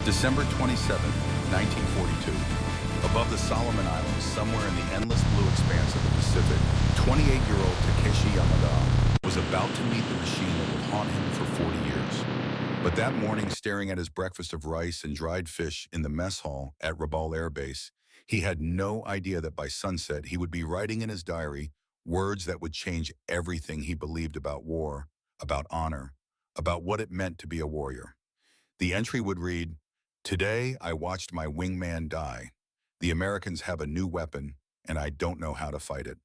December 27, 1942. Above the Solomon Islands, somewhere in the endless blue expanse of the Pacific, 28-year-old Takeshi Yamada was about to meet the machine that would haunt him for 40 years. But that morning, staring at his breakfast of rice and dried fish in the mess hall at Rabaul Air Base, he had no idea that by sunset he would be writing in his diary words that would change everything he believed about war, about honor, about what it meant to be a warrior. The entry would read, "Today I watched my wingman die. The Americans have a new weapon, and I don't know how to fight it."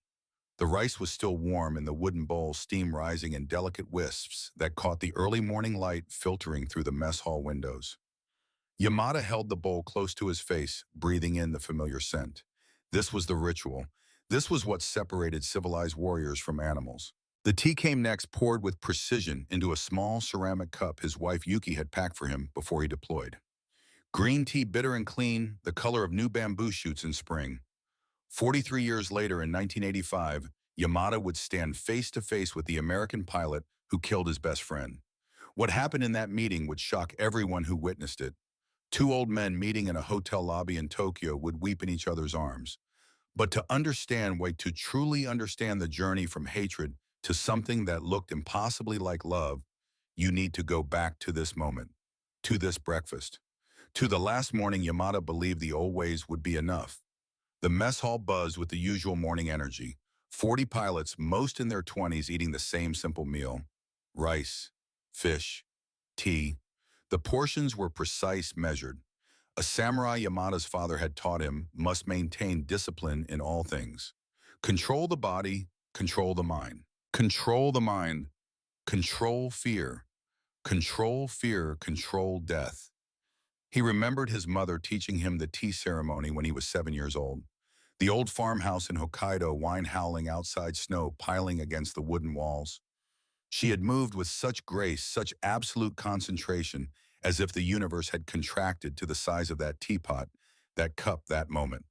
The rice was still warm in the wooden bowl, steam rising in delicate wisps that caught the early morning light filtering through the mess hall windows. Yamada held the bowl close to his face, breathing in the familiar scent. This was the ritual. This was what separated civilized warriors from animals. The tea came next, poured with precision into a small ceramic cup his wife Yuki had packed for him before he deployed. Green tea, bitter and clean, the color of new bamboo shoots in spring. 43 years later, in 1985, Yamada would stand face to face with the American pilot who killed his best friend. What happened in that meeting would shock everyone who witnessed it. Two old men meeting in a hotel lobby in Tokyo would weep in each other's arms. But to truly understand the journey from hatred to something that looked impossibly like love, you need to go back to this moment, to this breakfast, to the last morning Yamada believed the old ways would be enough. The mess hall buzzed with the usual morning energy. 40 pilots, most in their 20s, eating the same simple meal. Rice, fish, tea. The portions were precise, measured. A samurai Yamada's father had taught him must maintain discipline in all things. Control the body, control the mind. Control the mind, control fear. Control fear, control death. He remembered his mother teaching him the tea ceremony when he was 7 years old. The old farmhouse in Hokkaido, wine howling outside, snow piling against the wooden walls. She had moved with such grace, such absolute concentration, as if the universe had contracted to the size of that teapot, that cup, that moment.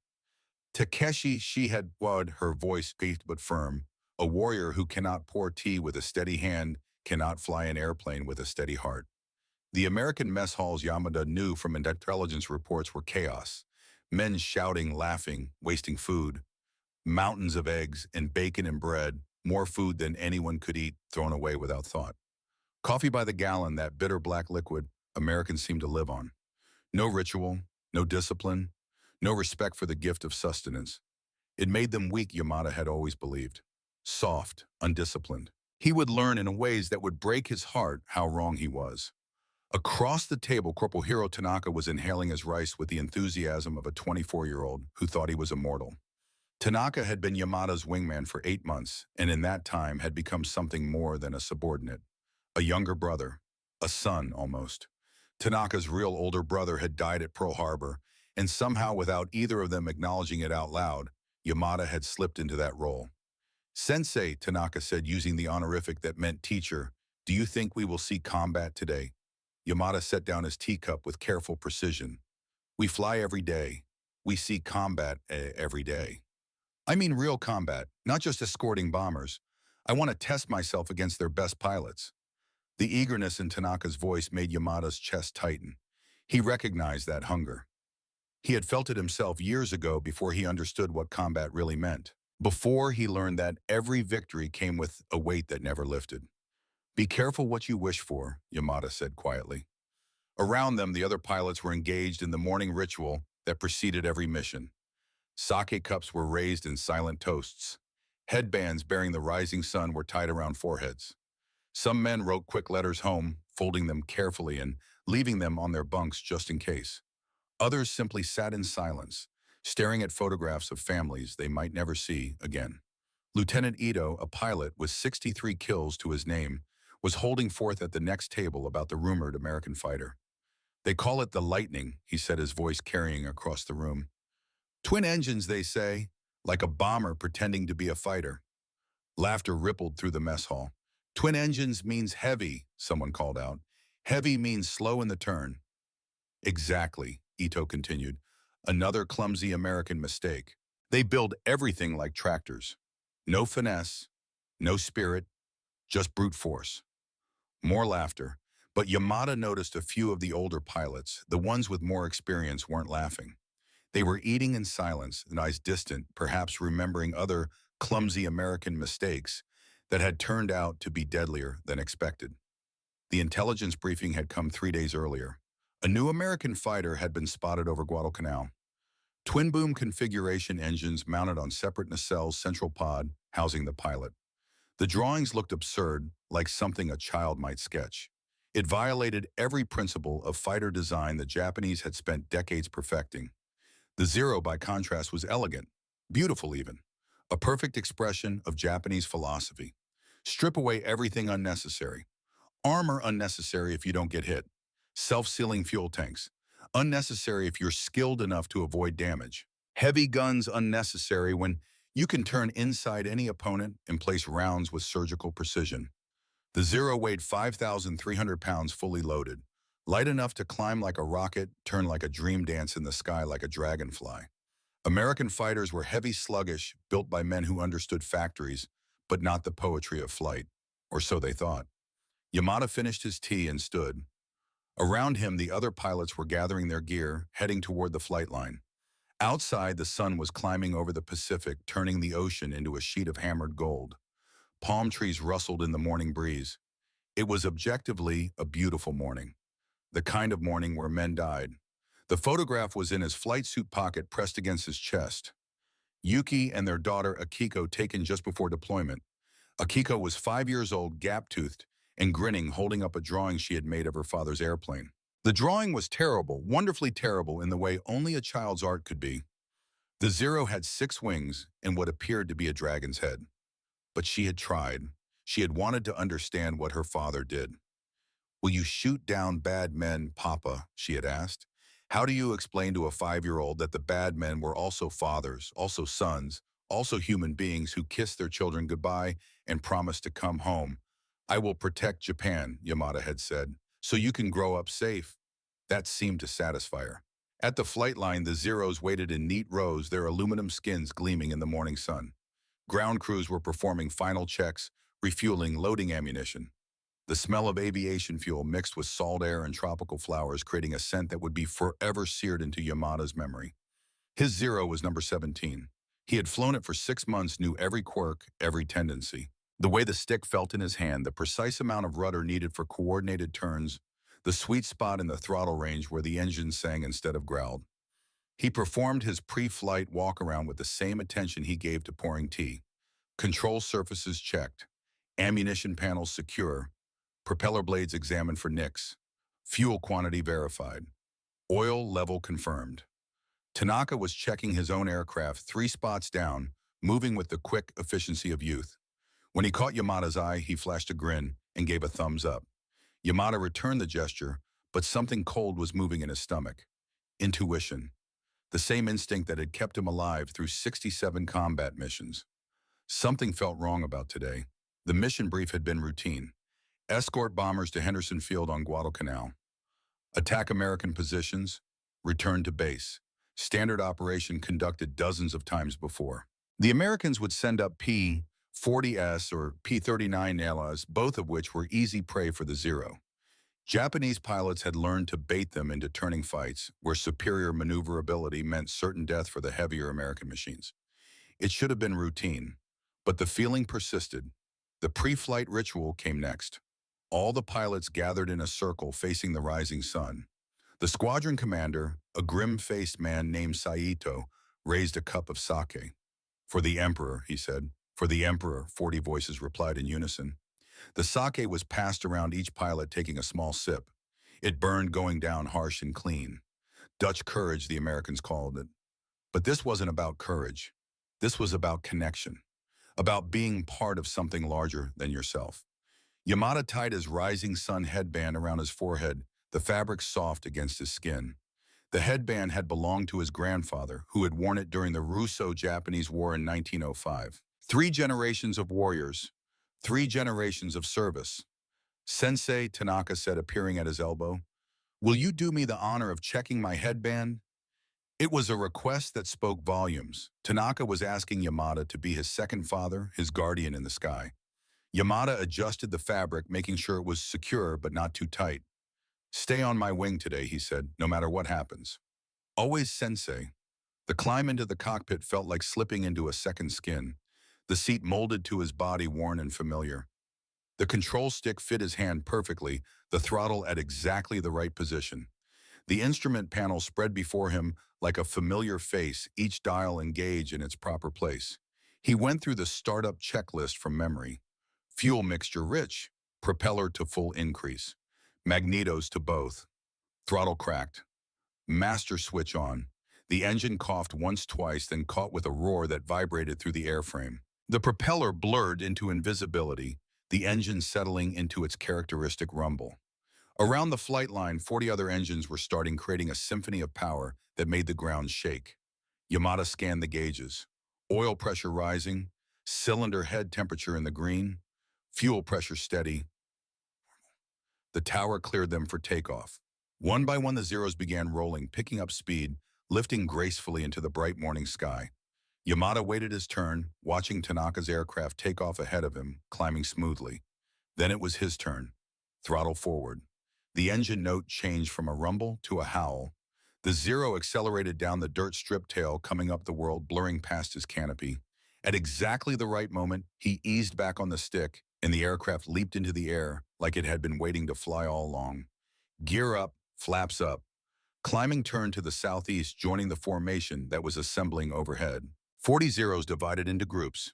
Takeshi, she had won, her voice squeaked but firm. A warrior who cannot pour tea with a steady hand cannot fly an airplane with a steady heart. The American mess halls Yamada knew from intelligence reports were chaos. Men shouting, laughing, wasting food. Mountains of eggs and bacon and bread, more food than anyone could eat, thrown away without thought. Coffee by the gallon, that bitter black liquid Americans seemed to live on. No ritual, no discipline, no respect for the gift of sustenance. It made them weak, Yamada had always believed. Soft, undisciplined. He would learn in ways that would break his heart how wrong he was. Across the table, Corporal Hiro Tanaka was inhaling his rice with the enthusiasm of a 24-year-old who thought he was immortal. Tanaka had been Yamada's wingman for 8 months, and in that time had become something more than a subordinate. A younger brother, a son almost. Tanaka's real older brother had died at Pearl Harbor, and somehow without either of them acknowledging it out loud, Yamada had slipped into that role. "Sensei," Tanaka said, using the honorific that meant teacher, "do you think we will see combat today?" Yamada set down his teacup with careful precision. "We fly every day. We see combat every day. I mean real combat, not just escorting bombers. I want to test myself against their best pilots." The eagerness in Tanaka's voice made Yamada's chest tighten. He recognized that hunger. He had felt it himself years ago before he understood what combat really meant. Before he learned that every victory came with a weight that never lifted. "Be careful what you wish for," Yamada said quietly. Around them, the other pilots were engaged in the morning ritual that preceded every mission. Sake cups were raised in silent toasts. Headbands bearing the rising sun were tied around foreheads. Some men wrote quick letters home, folding them carefully and leaving them on their bunks just in case. Others simply sat in silence, staring at photographs of families they might never see again. Lieutenant Ito, a pilot with 63 kills to his name, was holding forth at the next table about the rumored American fighter. "They call it the Lightning," he said, his voice carrying across the room. "Twin engines, they say, like a bomber pretending to be a fighter." Laughter rippled through the mess hall. "Twin engines means heavy," someone called out. "Heavy means slow in the turn." "Exactly," Ito continued. "Another clumsy American mistake. They build everything like tractors. No finesse, no spirit, just brute force." More laughter. But Yamada noticed a few of the older pilots, the ones with more experience, weren't laughing. They were eating in silence, their eyes distant, perhaps remembering other clumsy American mistakes that had turned out to be deadlier than expected. The intelligence briefing had come 3 days earlier. A new American fighter had been spotted over Guadalcanal. Twin-boom configuration engines mounted on separate nacelles central pod housing the pilot. The drawings looked absurd, like something a child might sketch. It violated every principle of fighter design the Japanese had spent decades perfecting. The Zero, by contrast, was elegant, beautiful even, a perfect expression of Japanese philosophy. Strip away everything unnecessary. Armor unnecessary if you don't get hit. Self-sealing fuel tanks. Unnecessary if you're skilled enough to avoid damage. Heavy guns unnecessary when you can turn inside any opponent and place rounds with surgical precision. The Zero weighed 5,300 pounds fully loaded, light enough to climb like a rocket, turn like a dream dance in the sky like a dragonfly. American fighters were heavy, sluggish, built by men who understood factories, but not the poetry of flight, or so they thought. Yamada finished his tea and stood. Around him, the other pilots were gathering their gear, heading toward the flight line. Outside, the sun was climbing over the Pacific, turning the ocean into a sheet of hammered gold. Palm trees rustled in the morning breeze. It was objectively a beautiful morning, the kind of morning where men died. The photograph was in his flight suit pocket pressed against his chest. Yuki and their daughter Akiko taken just before deployment. Akiko was 5 years old, gap-toothed, and grinning, holding up a drawing she had made of her father's airplane. The drawing was terrible, wonderfully terrible in the way only a child's art could be. The Zero had 6 wings and what appeared to be a dragon's head. But she had tried. She had wanted to understand what her father did. "Will you shoot down bad men, Papa?" she had asked. How do you explain to a 5-year-old that the bad men were also fathers, also sons, also human beings who kissed their children goodbye and promised to come home? "I will protect Japan," Yamada had said, "so you can grow up safe." That seemed to satisfy her. At the flight line, the Zeros waited in neat rows, their aluminum skins gleaming in the morning sun. Ground crews were performing final checks, refueling, loading ammunition. The smell of aviation fuel mixed with salt air and tropical flowers, creating a scent that would be forever seared into Yamada's memory. His Zero was number 17. He had flown it for 6 months, knew every quirk, every tendency. The way the stick felt in his hand, the precise amount of rudder needed for coordinated turns, the sweet spot in the throttle range where the engine sang instead of growled. He performed his pre-flight walk-around with the same attention he gave to pouring tea. Control surfaces checked, ammunition panels secure, propeller blades examined for nicks, fuel quantity verified, oil level confirmed. Tanaka was checking his own aircraft 3 spots down, moving with the quick efficiency of youth. When he caught Yamada's eye, he flashed a grin and gave a thumbs up. Yamada returned the gesture, but something cold was moving in his stomach. Intuition. The same instinct that had kept him alive through 67 combat missions. Something felt wrong about today. The mission brief had been routine. Escort bombers to Henderson Field on Guadalcanal. Attack American positions. Return to base. Standard operation conducted dozens of times before. The Americans would send up P-40S or P-39 both of which were easy prey for the Zero. Japanese pilots had learned to bait them into turning fights where superior maneuverability meant certain death for the heavier American machines. It should have been routine, but the feeling persisted. The pre-flight ritual came next. All the pilots gathered in a circle facing the rising sun. The squadron commander, a grim-faced man named Saito, raised a cup of sake. "For the Emperor," he said. "For the Emperor," 40 voices replied in unison. The sake was passed around, each pilot taking a small sip. It burned, going down harsh and clean. Dutch courage, the Americans called it. But this wasn't about courage. This was about connection, about being part of something larger than yourself. Yamada tied his rising sun headband around his forehead, the fabric soft against his skin. The headband had belonged to his grandfather, who had worn it during the Russo-Japanese War in 1905. 3 generations of warriors, 3 generations of service. "Sensei," Tanaka said, appearing at his elbow, "will you do me the honor of checking my headband?" It was a request that spoke volumes. Tanaka was asking Yamada to be his second father, his guardian in the sky. Yamada adjusted the fabric, making sure it was secure but not too tight. "Stay on my wing today," he said, "no matter what happens." Always sensei. The climb into the cockpit felt like slipping into a second skin. The seat molded to his body, worn and familiar. The control stick fit his hand perfectly, the throttle at exactly the right position. The instrument panel spread before him like a familiar face, each dial engaged in its proper place. He went through the startup checklist from memory. Fuel mixture rich, propeller to full increase, magnetos to both, throttle cracked, master switch on. The engine coughed once, twice, then caught with a roar that vibrated through the airframe. The propeller blurred into invisibility, the engine settling into its characteristic rumble. Around the flight line, 40 other engines were starting, creating a symphony of power that made the ground shake. Yamada scanned the gauges. Oil pressure rising, cylinder head temperature in the green, fuel pressure steady. The tower cleared them for takeoff. One by one, the Zeros began rolling, picking up speed, lifting gracefully into the bright morning sky. Yamada waited his turn, watching Tanaka's aircraft take off ahead of him, climbing smoothly. Then it was his turn. Throttle forward. The engine note changed from a rumble to a howl. The Zero accelerated down the dirt strip tail, coming up the world, blurring past his canopy. At exactly the right moment, he eased back on the stick, and the aircraft leaped into the air like it had been waiting to fly all along. Gear up, flaps up. Climbing turned to the southeast, joining the formation that was assembling overhead. 40 Zeros divided into groups,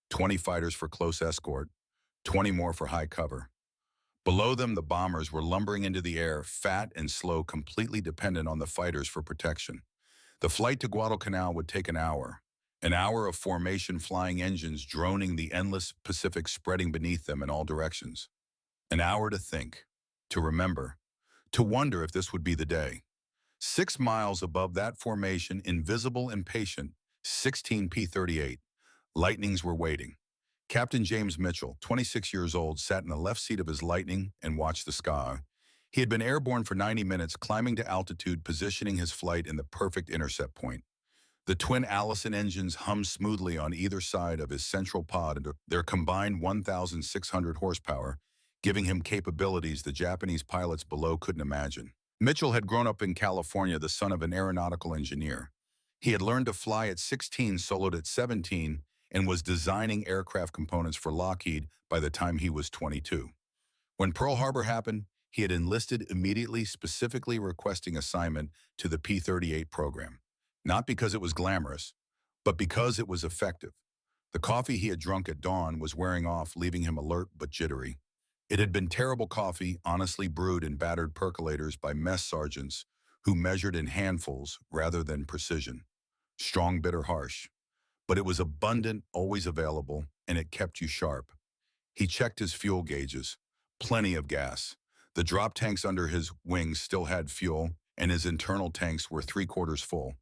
20 fighters for close escort, 20 more for high cover. Below them, the bombers were lumbering into the air, fat and slow, completely dependent on the fighters for protection. The flight to Guadalcanal would take an hour of formation, flying engines droning the endless Pacific, spreading beneath them in all directions. An hour to think, to remember, to wonder if this would be the day. 6 miles above that formation, invisible and patient, 16 P-38. Lightnings were waiting. Captain James Mitchell, 26 years old, sat in the left seat of his Lightning and watched the sky. He had been airborne for 90 minutes, climbing to altitude, positioning his flight in the perfect intercept point. The twin Allison engines hummed smoothly on either side of his central pod, and their combined 1,600 horsepower, giving him capabilities the Japanese pilots below couldn't imagine. Mitchell had grown up in California, the son of an aeronautical engineer. He had learned to fly at 16, soloed at 17, and was designing aircraft components for Lockheed by the time he was 22. When Pearl Harbor happened, he had enlisted immediately, specifically requesting assignment to the P-38 program. Not because it was glamorous, but because it was effective. The coffee he had drunk at dawn was wearing off, leaving him alert but jittery. It had been terrible coffee, honestly brewed in battered percolators by mess sergeants who measured in handfuls rather than precision. Strong, bitter, harsh. But it was abundant, always available, and it kept you sharp. He checked his fuel gauges. Plenty of gas. The drop tanks under his wings still had fuel, and his internal tanks were 3/4 full.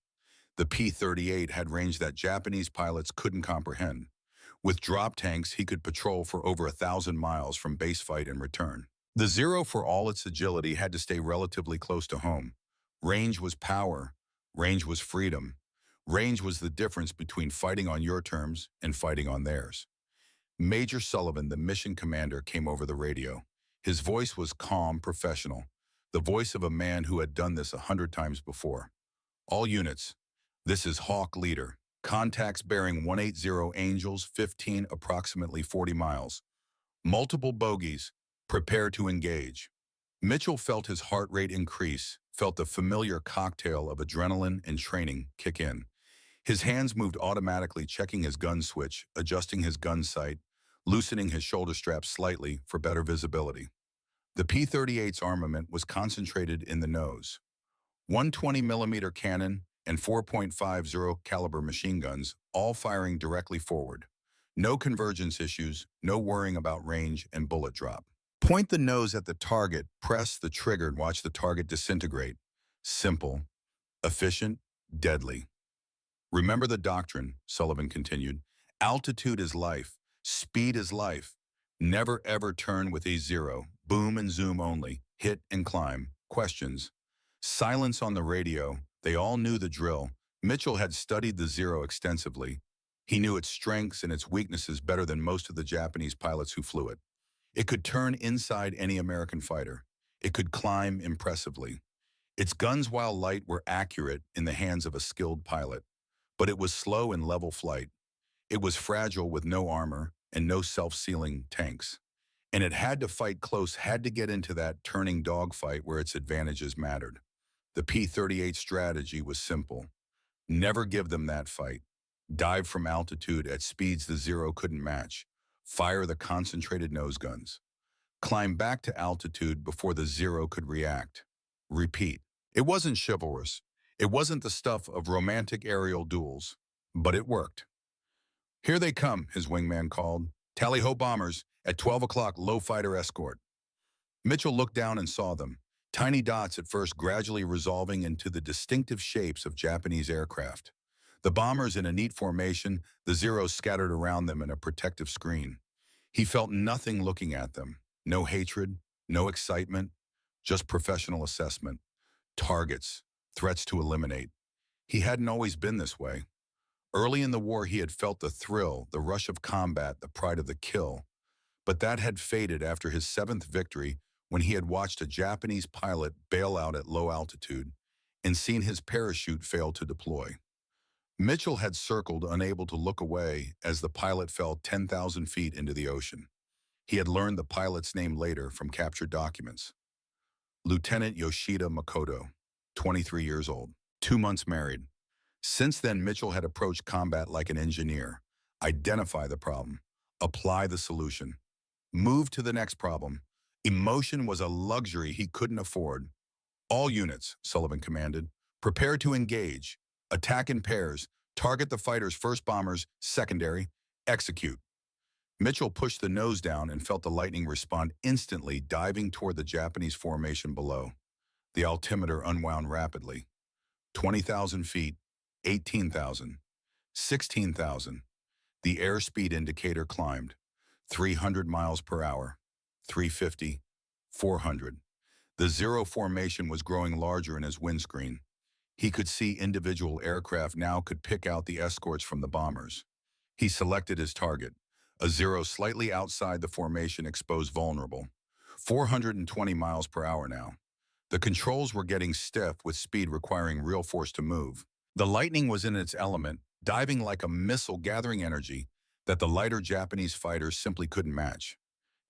The P-38 had range that Japanese pilots couldn't comprehend. With drop tanks, he could patrol for over 1,000 miles from base fight and return. The Zero, for all its agility, had to stay relatively close to home. Range was power. Range was freedom. Range was the difference between fighting on your terms and fighting on theirs. Major Sullivan, the mission commander, came over the radio. His voice was calm, professional, the voice of a man who had done this 100 times before. All units, this is Hawk Leader. Contacts bearing 180 Angels, 15, approximately 40 miles. Multiple bogeys. Prepare to engage. Mitchell felt his heart rate increase, felt the familiar cocktail of adrenaline and training kick in. His hands moved automatically, checking his gun switch, adjusting his gun sight, loosening his shoulder straps slightly for better visibility. The P-38's armament was concentrated in the nose. 120mm cannon and 4.50 caliber machine guns, all firing directly forward. No convergence issues, no worrying about range and bullet drop. Point the nose at the target, press the trigger, and watch the target disintegrate. Simple, efficient, deadly. Remember the doctrine, Sullivan continued. Altitude is life. Speed is life. Never ever turn with a zero. Boom and zoom only. Hit and climb. Questions. Silence on the radio. They all knew the drill. Mitchell had studied the Zero extensively. He knew its strengths and its weaknesses better than most of the Japanese pilots who flew it. It could turn inside any American fighter. It could climb impressively. Its guns, while light, were accurate in the hands of a skilled pilot. But it was slow in level flight. It was fragile with no armor and no self-sealing tanks. And it had to fight close, had to get into that turning dogfight where its advantages mattered. The P-38 strategy was simple. Never give them that fight. Dive from altitude at speeds the Zero couldn't match. Fire the concentrated nose guns. Climb back to altitude before the Zero could react. Repeat. It wasn't chivalrous. It wasn't the stuff of romantic aerial duels. But it worked. "Here they come," his wingman called. "Tally-ho bombers at 12 o'clock, low fighter escort." Mitchell looked down and saw them. Tiny dots at first, gradually resolving into the distinctive shapes of Japanese aircraft. The bombers in a neat formation, the Zeros scattered around them in a protective screen. He felt nothing looking at them. No hatred, no excitement, just professional assessment. Targets, threats to eliminate. He hadn't always been this way. Early in the war, he had felt the thrill, the rush of combat, the pride of the kill. But that had faded after his 7th victory, when he had watched a Japanese pilot bail out at low altitude and seen his parachute fail to deploy. Mitchell had circled, unable to look away, as the pilot fell 10,000 feet into the ocean. He had learned the pilot's name later from captured documents. Lieutenant Yoshida Makoto, 23 years old, 2 months married. Since then, Mitchell had approached combat like an engineer. Identify the problem, apply the solution, move to the next problem. Emotion was a luxury he couldn't afford. "All units," Sullivan commanded, "prepare to engage. Attack in pairs. Target the fighter's first bombers, secondary. Execute." Mitchell pushed the nose down and felt the lightning respond instantly, diving toward the Japanese formation below. The altimeter unwound rapidly. 20,000 feet, 18,000, 16,000. The airspeed indicator climbed. 300 miles per hour, 350, 400. The Zero formation was growing larger in his windscreen. He could see individual aircraft now, could pick out the escorts from the bombers. He selected his target, a Zero slightly outside the formation, exposed, vulnerable. 420 miles per hour now. The controls were getting stiff, with speed requiring real force to move. The lightning was in its element, diving like a missile, gathering energy that the lighter Japanese fighters simply couldn't match.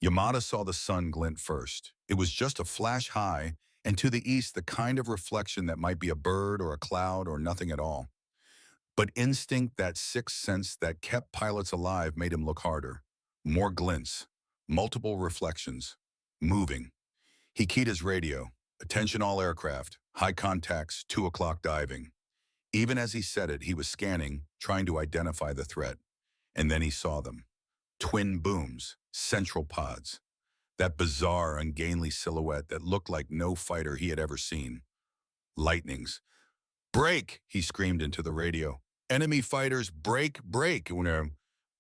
Yamada saw the sun glint first. It was just a flash high, and to the east, the kind of reflection that might be a bird or a cloud or nothing at all. But instinct, that sixth sense that kept pilots alive, made him look harder. More glints, multiple reflections, moving. He keyed his radio. "Attention all aircraft, high contacts, 2 o'clock diving." Even as he said it, he was scanning, trying to identify the threat. And then he saw them. Twin booms, central pods. That bizarre, ungainly silhouette that looked like no fighter he had ever seen. Lightnings. "Break!" he screamed into the radio. "Enemy fighters, break, break!"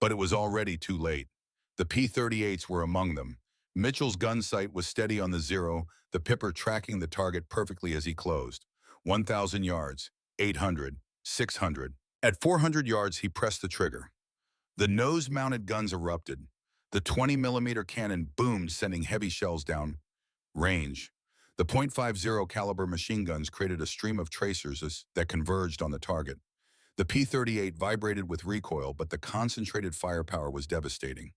But it was already too late. The P-38s were among them. Mitchell's gun sight was steady on the Zero, the Pipper tracking the target perfectly as he closed. 1,000 yards, 800, 600. At 400 yards, he pressed the trigger. The nose-mounted guns erupted. The 20mm cannon boomed, sending heavy shells down range. The .50 caliber machine guns created a stream of tracers that converged on the target. The P-38 vibrated with recoil, but the concentrated firepower was devastating.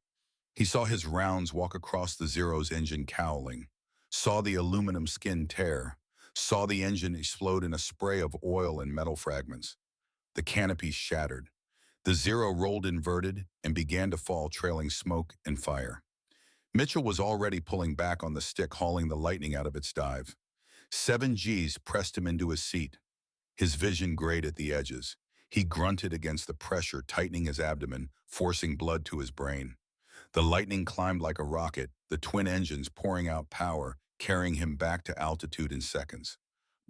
He saw his rounds walk across the Zero's engine, cowling, saw the aluminum skin tear, saw the engine explode in a spray of oil and metal fragments. The canopy shattered. The Zero rolled inverted and began to fall, trailing smoke and fire. Mitchell was already pulling back on the stick, hauling the lightning out of its dive. 7 Gs pressed him into his seat. His vision grayed at the edges. He grunted against the pressure, tightening his abdomen, forcing blood to his brain. The lightning climbed like a rocket, the twin engines pouring out power, carrying him back to altitude in seconds.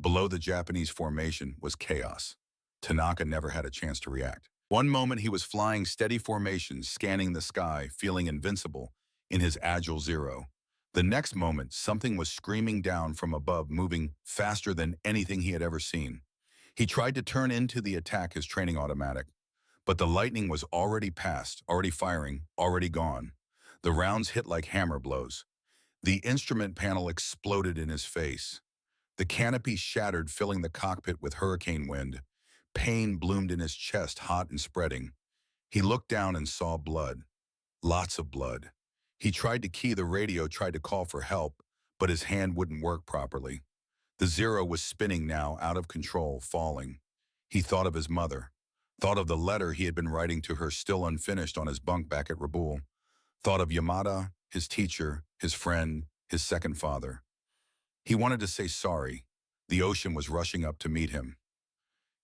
Below the Japanese formation was chaos. Tanaka never had a chance to react. One moment he was flying steady formations, scanning the sky, feeling invincible in his agile Zero. The next moment, something was screaming down from above, moving faster than anything he had ever seen. He tried to turn into the attack, his training automatic, But the lightning was already past, already firing, already gone. The rounds hit like hammer blows. The instrument panel exploded in his face. The canopy shattered, filling the cockpit with hurricane wind. Pain bloomed in his chest, hot and spreading. He looked down and saw blood. Lots of blood. He tried to key the radio, tried to call for help, but his hand wouldn't work properly. The Zero was spinning now, out of control, falling. He thought of his mother, thought of the letter he had been writing to her, still unfinished, on his bunk back at Rabaul, thought of Yamada, his teacher, his friend, his second father. He wanted to say sorry. The ocean was rushing up to meet him.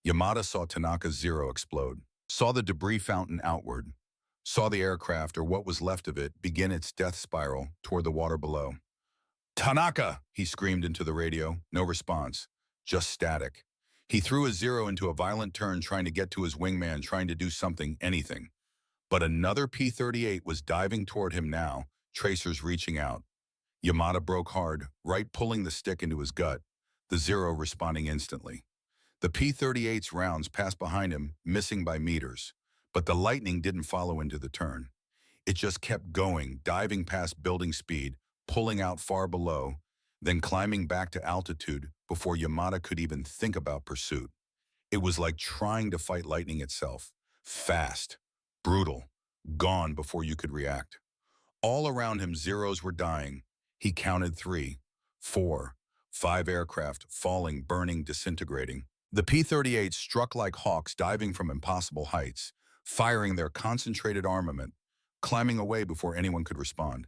Yamada saw Tanaka's Zero explode, saw the debris fountain outward, saw the aircraft, or what was left of it, begin its death spiral toward the water below. "Tanaka!" he screamed into the radio. No response, just static. He threw his Zero into a violent turn, trying to get to his wingman, trying to do something, anything. But another P-38 was diving toward him now, tracers reaching out. Yamada broke hard, right pulling the stick into his gut, the Zero responding instantly. The P-38's rounds passed behind him, missing by meters. But the lightning didn't follow into the turn. It just kept going, diving past building speed, pulling out far below, then climbing back to altitude before Yamada could even think about pursuit. It was like trying to fight lightning itself. Fast, brutal, gone before you could react. All around him, Zeros were dying. He counted 3, 4, 5 aircraft falling, burning, disintegrating. The P-38 struck like hawks, diving from impossible heights, firing their concentrated armament, climbing away before anyone could respond.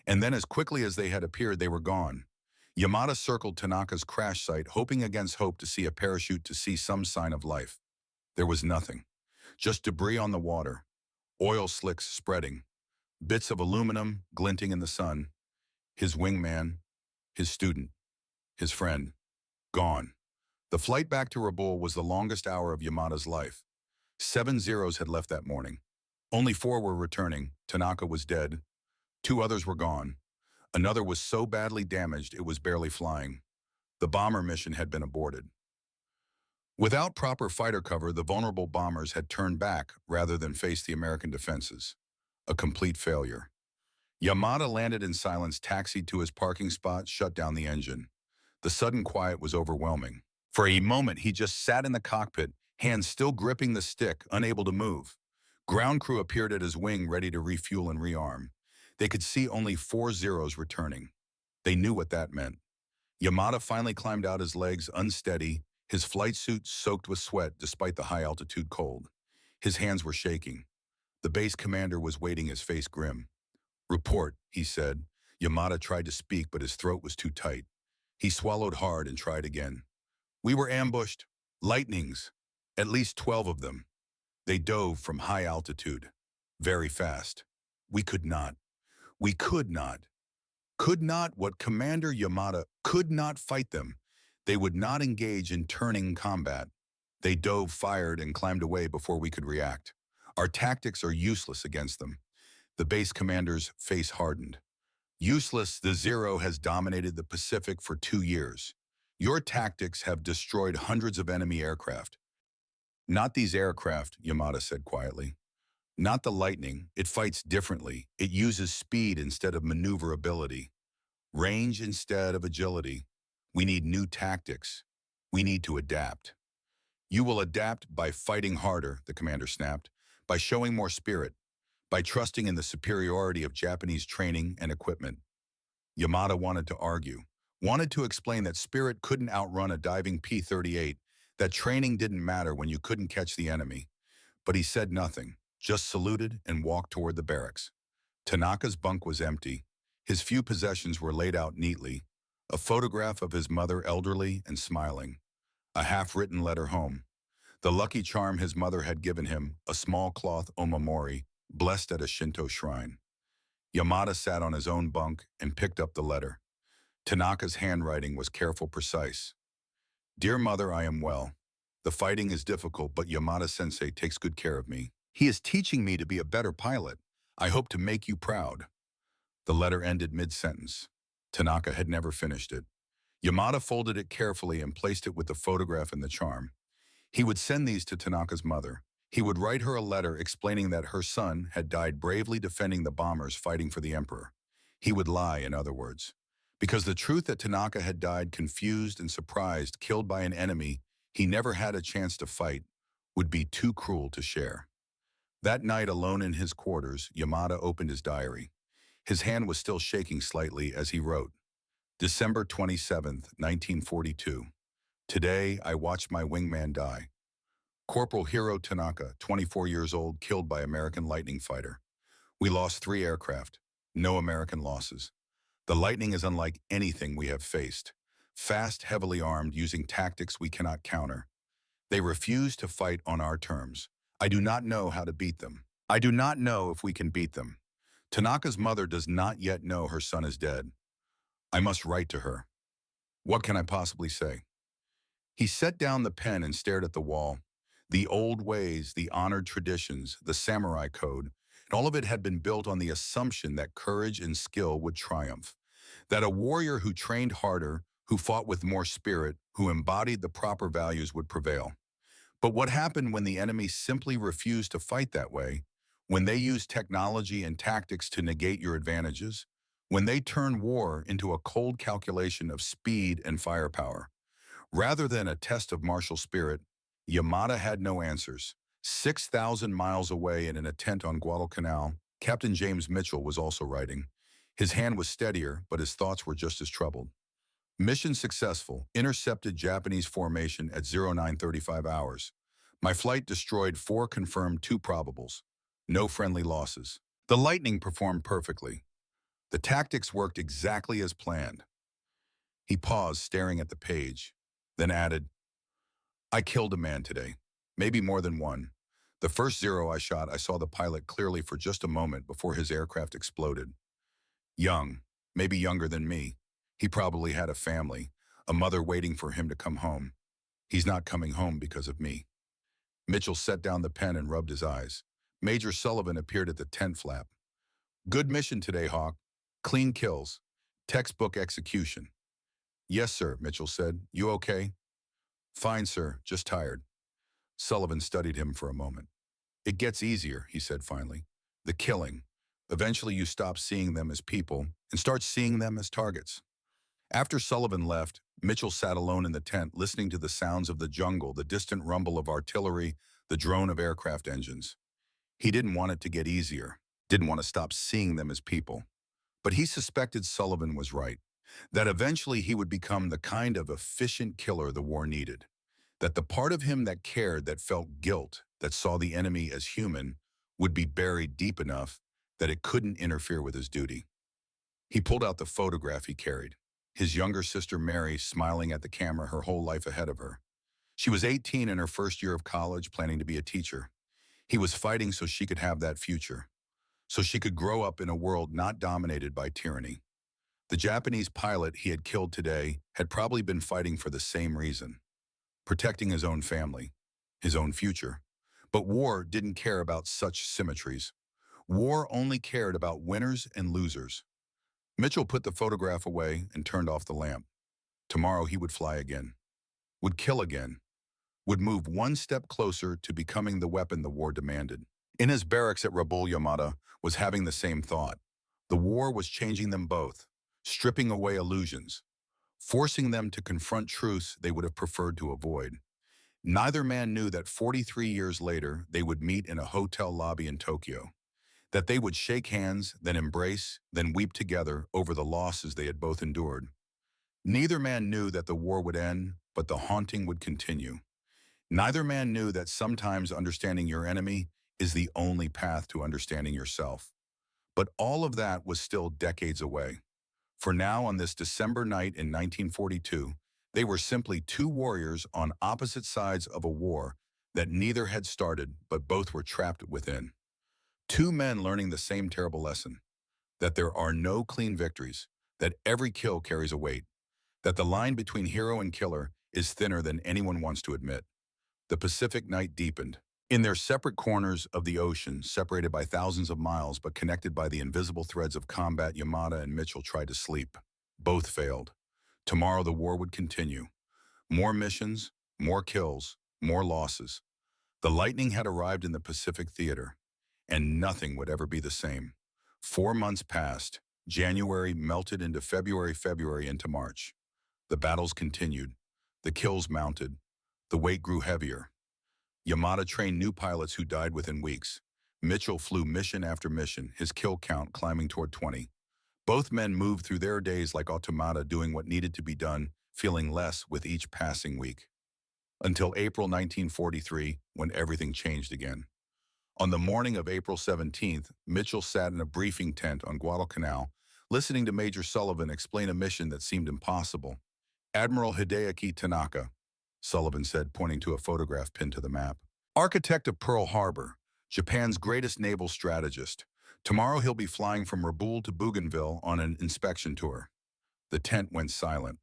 And then, as quickly as they had appeared, they were gone. Yamada circled Tanaka's crash site, hoping against hope to see a parachute, to see some sign of life. There was nothing. Just debris on the water, oil slicks spreading, bits of aluminum glinting in the sun. His wingman, his student, his friend, gone. The flight back to Rabaul was the longest hour of Yamada's life. 7 Zeros had left that morning. Only 4 were returning. Tanaka was dead. 2 others were gone. Another was so badly damaged it was barely flying. The bomber mission had been aborted. Without proper fighter cover, the vulnerable bombers had turned back rather than face the American defenses. A complete failure. Yamada landed in silence, taxied to his parking spot, shut down the engine. The sudden quiet was overwhelming. For a moment, he just sat in the cockpit, hands still gripping the stick, unable to move. Ground crew appeared at his wing, ready to refuel and rearm. They could see only 4 Zeros returning. They knew what that meant. Yamada finally climbed out, his legs unsteady, his flight suit soaked with sweat despite the high-altitude cold. His hands were shaking. The base commander was waiting, his face grim. "Report," he said. Yamada tried to speak, but his throat was too tight. He swallowed hard and tried again. "We were ambushed. Lightnings. At least 12 of them. They dove from high altitude. Very fast. We could not. We could not. Could not. What Commander Yamada could not fight them. They would not engage in turning combat. They dove, fired, and climbed away before we could react. Our tactics are useless against them." The base commander's face hardened. "Useless? The Zero has dominated the Pacific for 2 years. Your tactics have destroyed hundreds of enemy aircraft." "Not these aircraft," Yamada said quietly. "Not the Lightning. It fights differently. It uses speed instead of maneuverability. Range instead of agility. We need new tactics. We need to adapt." "You will adapt by fighting harder," the commander snapped, "by showing more spirit, by trusting in the superiority of Japanese training and equipment." Yamada wanted to argue, wanted to explain that spirit couldn't outrun a diving P-38, that training didn't matter when you couldn't catch the enemy. But he said nothing, just saluted and walked toward the barracks. Tanaka's bunk was empty. His few possessions were laid out neatly. A photograph of his mother, elderly and smiling. A half-written letter home. The lucky charm his mother had given him, a small cloth omamori, blessed at a Shinto shrine. Yamada sat on his own bunk and picked up the letter. Tanaka's handwriting was careful, precise. "Dear Mother, I am well. The fighting is difficult, but Yamada-sensei takes good care of me. He is teaching me to be a better pilot. I hope to make you proud." The letter ended mid-sentence. Tanaka had never finished it. Yamada folded it carefully and placed it with the photograph and the charm. He would send these to Tanaka's mother. He would write her a letter explaining that her son had died bravely defending the bombers fighting for the emperor. He would lie, in other words. Because the truth that Tanaka had died confused and surprised, killed by an enemy he never had a chance to fight, would be too cruel to share. That night, alone in his quarters, Yamada opened his diary. His hand was still shaking slightly as he wrote, December 27th, 1942. Today, I watched my wingman die. Corporal Hiro Tanaka, 24 years old, killed by American Lightning fighter. We lost 3 aircraft. No American losses. The Lightning is unlike anything we have faced. Fast, heavily armed, using tactics we cannot counter. They refuse to fight on our terms. I do not know how to beat them. I do not know if we can beat them. Tanaka's mother does not yet know her son is dead. I must write to her. What can I possibly say? He set down the pen and stared at the wall. The old ways, the honored traditions, the samurai code, and all of it had been built on the assumption that courage and skill would triumph. That a warrior who trained harder, who fought with more spirit, who embodied the proper values would prevail. But what happened when the enemy simply refused to fight that way? When they used technology and tactics to negate your advantages? When they turned war into a cold calculation of speed and firepower? Rather than a test of martial spirit, Yamada had no answers. 6,000 miles away in a tent on Guadalcanal, Captain James Mitchell was also writing. His hand was steadier, but his thoughts were just as troubled. Mission successful. Intercepted Japanese formation at 0935 hours. My flight destroyed 4 confirmed, 2 probables. No friendly losses. The Lightning performed perfectly. The tactics worked exactly as planned. He paused, staring at the page, then added, I killed a man today, maybe more than one. The first 0 I shot, I saw the pilot clearly for just a moment before his aircraft exploded. Young, maybe younger than me. He probably had a family, a mother waiting for him to come home. He's not coming home because of me. Mitchell set down the pen and rubbed his eyes. Major Sullivan appeared at the tent flap. Good mission today, Hawk. Clean kills. Textbook execution. Yes, sir, Mitchell said. You okay? Fine, sir, just tired. Sullivan studied him for a moment. It gets easier, he said finally. The killing. Eventually you stop seeing them as people and start seeing them as targets. After Sullivan left, Mitchell sat alone in the tent listening to the sounds of the jungle, the distant rumble of artillery, the drone of aircraft engines. He didn't want it to get easier, didn't want to stop seeing them as people. But he suspected Sullivan was right, that eventually he would become the kind of efficient killer the war needed. That the part of him that cared, that felt guilt, that saw the enemy as human, would be buried deep enough that it couldn't interfere with his duty. He pulled out the photograph he carried. His younger sister Mary smiling at the camera, her whole life ahead of her. She was 18 in her first year of college, planning to be a teacher. He was fighting so she could have that future, so she could grow up in a world not dominated by tyranny. The Japanese pilot he had killed today had probably been fighting for the same reason, protecting his own family, his own future. But war didn't care about such symmetries. War only cared about winners and losers. Mitchell put the photograph away and turned off the lamp. Tomorrow he would fly again, would kill again, would move one step closer to becoming the weapon the war demanded. In his barracks at Rabul, Yamada was having the same thought. The war was changing them both, stripping away illusions, forcing them to confront truths they would have preferred to avoid. Neither man knew that 43 years later they would meet in a hotel lobby in Tokyo, that they would shake hands, then embrace, then weep together over the losses they had both endured. Neither man knew that the war would end, but the haunting would continue. Neither man knew that sometimes understanding your enemy is the only path to understanding yourself. But all of that was still decades away. For now, on this December night in 1942, they were simply 2 warriors on opposite sides of a war that neither had started, but both were trapped within. 2 men learning the same terrible lesson, that there are no clean victories, that every kill carries a weight, that the line between hero and killer is thinner than anyone wants to admit. The Pacific night deepened. In their separate corners of the ocean, separated by thousands of miles but connected by the invisible threads of combat, Yamada and Mitchell tried to sleep. Both failed. Tomorrow the war would continue. More missions, more kills, more losses. The lightning had arrived in the Pacific Theater, and nothing would ever be the same. 4 months passed. January melted into February, February into March. The battles continued. The kills mounted. The weight grew heavier. Yamada trained new pilots who died within weeks. Mitchell flew mission after mission, his kill count climbing toward 20. Both men moved through their days like automata, doing what needed to be done, feeling less with each passing week. Until April 1943, when everything changed again. On the morning of April 17th, Mitchell sat in a briefing tent on Guadalcanal, listening to Major Sullivan explain a mission that seemed impossible. "Admiral Hideaki Tanaka," Sullivan said, pointing to a photograph pinned to the map. "Architect of Pearl Harbor, Japan's greatest naval strategist. Tomorrow he'll be flying from Rabaul to Bougainville on an inspection tour." The tent went silent.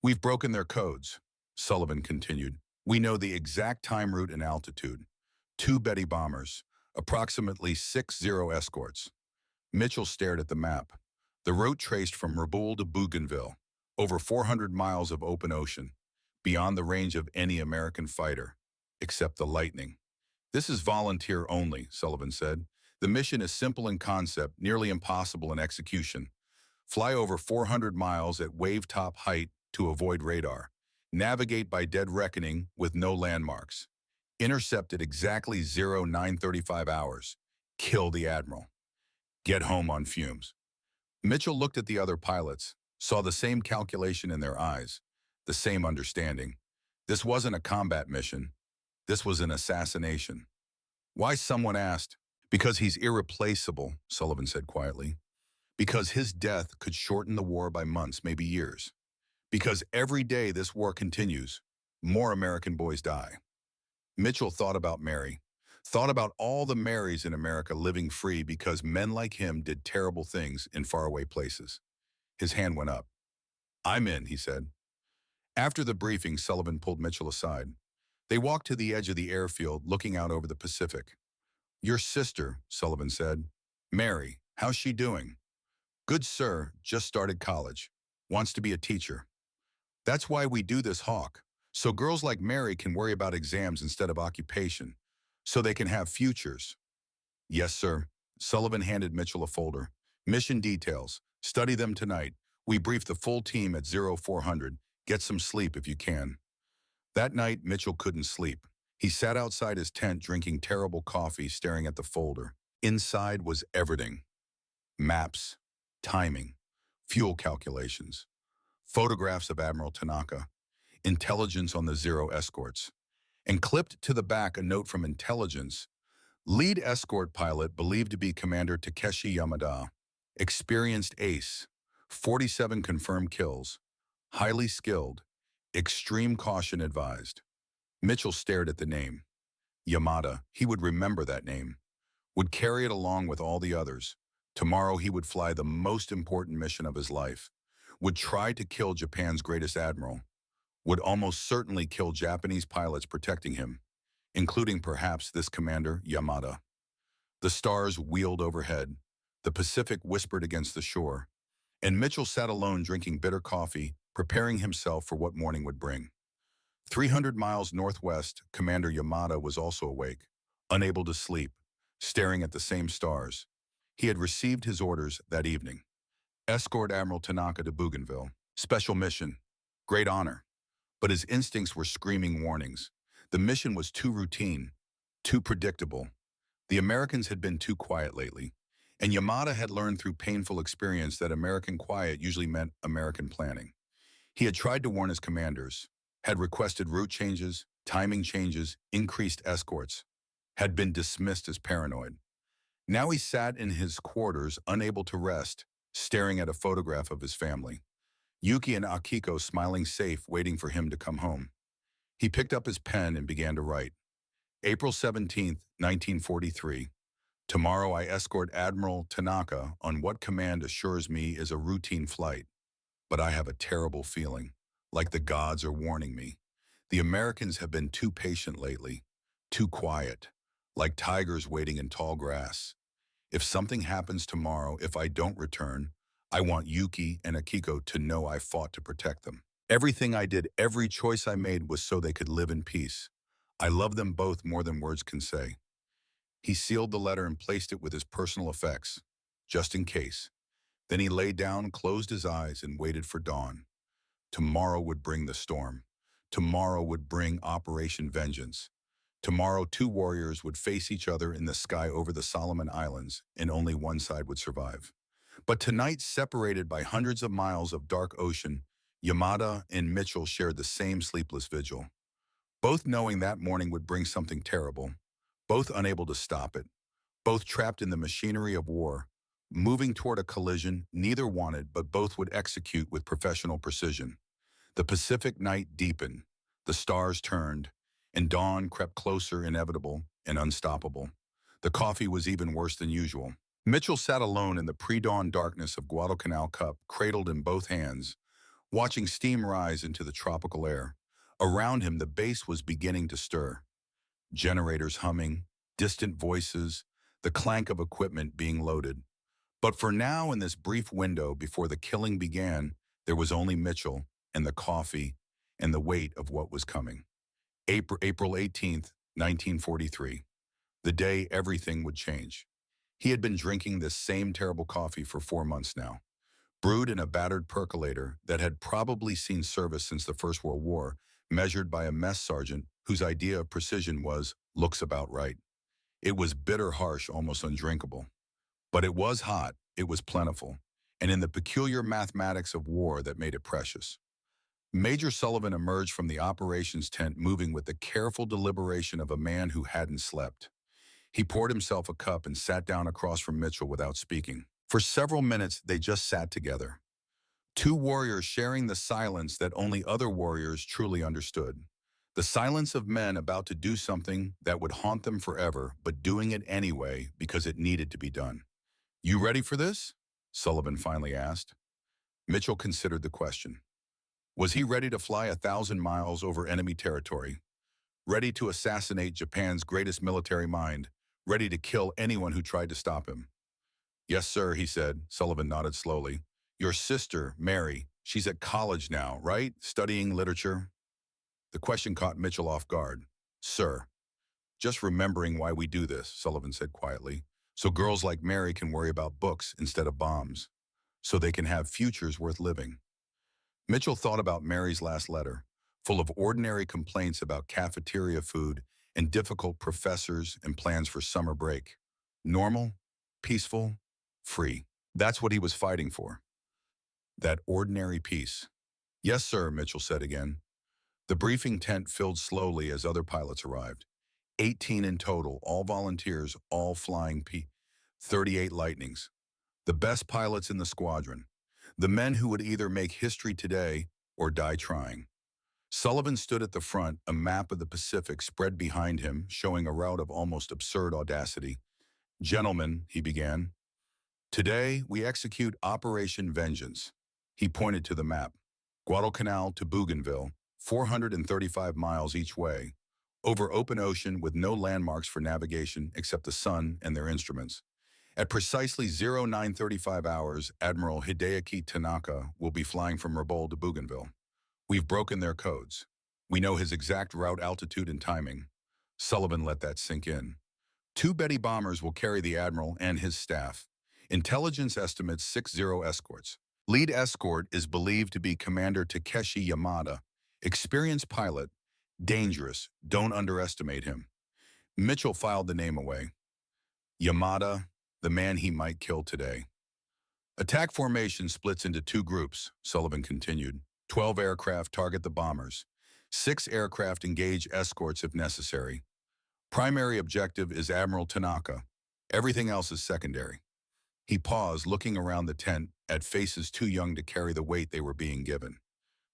"We've broken their codes," Sullivan continued. "We know the exact time, route, and altitude. 2 Betty bombers, approximately 60 escorts." Mitchell stared at the map. The route traced from Rabaul to Bougainville, over 400 miles of open ocean, beyond the range of any American fighter, except the Lightning. "This is volunteer only," Sullivan said. "The mission is simple in concept, nearly impossible in execution. Fly over 400 miles at wave-top height to avoid radar. Navigate by dead reckoning with no landmarks. Intercept at exactly 0935 hours. Kill the Admiral. Get home on fumes." Mitchell looked at the other pilots, saw the same calculation in their eyes, the same understanding. This wasn't a combat mission. This was an assassination. "Why?" someone asked. "Because he's irreplaceable," Sullivan said quietly. "Because his death could shorten the war by months, maybe years. Because every day this war continues, more American boys die." Mitchell thought about Mary, thought about all the Marys in America living free because men like him did terrible things in faraway places. His hand went up. "I'm in," he said. After the briefing, Sullivan pulled Mitchell aside. They walked to the edge of the airfield, looking out over the Pacific. "Your sister," Sullivan said. "Mary, how's she doing?" "Good, sir. Just started college. Wants to be a teacher." "That's why we do this, Hawk. So girls like Mary can worry about exams instead of occupation. So they can have futures." "Yes, sir." Sullivan handed Mitchell a folder. "Mission details. Study them tonight. We brief the full team at 0400. Get some sleep if you can." That night, Mitchell couldn't sleep. He sat outside his tent drinking terrible coffee, staring at the folder. Inside was everything. Maps, timing, fuel calculations, photographs of Admiral Tanaka, intelligence on the Zero escorts, and clipped to the back a note from intelligence. "Lead escort pilot believed to be Commander Takeshi Yamada. Experienced ace. 47 confirmed kills. Highly skilled. Extreme caution advised." Mitchell stared at the name. Yamada. He would remember that name. Would carry it along with all the others. Tomorrow he would fly the most important mission of his life. Would try to kill Japan's greatest admiral. Would almost certainly kill Japanese pilots protecting him, including perhaps this commander, Yamada. The stars wheeled overhead. The Pacific whispered against the shore. And Mitchell sat alone drinking bitter coffee, preparing himself for what morning would bring. 300 miles northwest, Commander Yamada was also awake, unable to sleep, staring at the same stars. He had received his orders that evening. Escort Admiral Tanaka to Bougainville. Special mission. Great honor. But his instincts were screaming warnings. The mission was too routine, too predictable. The Americans had been too quiet lately, and Yamada had learned through painful experience that American quiet usually meant American planning. He had tried to warn his commanders, had requested route changes, timing changes, increased escorts, had been dismissed as paranoid. Now he sat in his quarters, unable to rest, staring at a photograph of his family. Yuki and Akiko smiling safe, waiting for him to come home. He picked up his pen and began to write. April 17th, 1943. Tomorrow I escort Admiral Tanaka on what command assures me is a routine flight. But I have a terrible feeling, like the gods are warning me. The Americans have been too patient lately, too quiet, like tigers waiting in tall grass. If something happens tomorrow, if I don't return, I want Yuki and Akiko to know I fought to protect them. Everything I did, every choice I made was so they could live in peace. I love them both more than words can say. He sealed the letter and placed it with his personal effects, just in case. Then he lay down, closed his eyes, and waited for dawn. Tomorrow would bring the storm. Tomorrow would bring Operation Vengeance. Tomorrow, two warriors would face each other in the sky over the Solomon Islands, and only one side would survive. But tonight, separated by hundreds of miles of dark ocean, Yamada and Mitchell shared the same sleepless vigil. Both knowing that morning would bring something terrible, both unable to stop it, both trapped in the machinery of war, moving toward a collision neither wanted but both would execute with professional precision. The Pacific night deepened, the stars turned, and dawn crept closer, inevitable and unstoppable. The coffee was even worse than usual. Mitchell sat alone in the pre-dawn darkness of Guadalcanal cup, cradled in both hands, watching steam rise into the tropical air. Around him, the base was beginning to stir. Generators humming, distant voices, the clank of equipment being loaded. But for now, in this brief window before the killing began, there was only Mitchell and the coffee and the weight of what was coming. April 18th, 1943, the day everything would change. He had been drinking this same terrible coffee for 4 months now, brewed in a battered percolator that had probably seen service since the First World War, measured by a mess sergeant whose idea of precision was, looks about right. It was bitter, harsh, almost undrinkable. But it was hot, it was plentiful, and in the peculiar mathematics of war that made it precious. Major Sullivan emerged from the operations tent moving with the careful deliberation of a man who hadn't slept. He poured himself a cup and sat down across from Mitchell without speaking. For several minutes, they just sat together. Two warriors sharing the silence that only other warriors truly understood. The silence of men about to do something that would haunt them forever, but doing it anyway because it needed to be done. "You ready for this?" Sullivan finally asked. Mitchell considered the question. Was he ready to fly 1,000 miles over enemy territory? Ready to assassinate Japan's greatest military mind? Ready to kill anyone who tried to stop him? "Yes, sir," he said. Sullivan nodded slowly. "Your sister, Mary, she's at college now, right? Studying literature?" The question caught Mitchell off guard. "Sir, just remembering why we do this," Sullivan said quietly, "so girls like Mary can worry about books instead of bombs, so they can have futures worth living." Mitchell thought about Mary's last letter, full of ordinary complaints about cafeteria food and difficult professors and plans for summer break. Normal, peaceful, free. That's what he was fighting for. That ordinary peace. "Yes, sir," Mitchell said again. The briefing tent filled slowly as other pilots arrived. 18 in total, all volunteers, all flying P-38 Lightnings. The best pilots in the squadron. The men who would either make history today or die trying. Sullivan stood at the front, a map of the Pacific spread behind him, showing a route of almost absurd audacity. "Gentlemen," he began, "today we execute Operation Vengeance." He pointed to the map. Guadalcanal to Bougainville, 435 miles each way, over open ocean with no landmarks for navigation except the sun and their instruments. At precisely 0935 hours, Admiral Hideaki Tanaka will be flying from Rabaul to Bougainville. We've broken their codes. We know his exact route, altitude, and timing. Sullivan let that sink in. 2 Betty bombers will carry the Admiral and his staff. Intelligence estimates 60 escorts. Lead escort is believed to be Commander Takeshi Yamada, experienced pilot, dangerous, don't underestimate him. Mitchell filed the name away. Yamada, the man he might kill today. Attack formation splits into 2 groups, Sullivan continued. 12 aircraft target the bombers. 6 aircraft engage escorts if necessary. Primary objective is Admiral Tanaka. Everything else is secondary. He paused, looking around the tent at faces too young to carry the weight they were being given.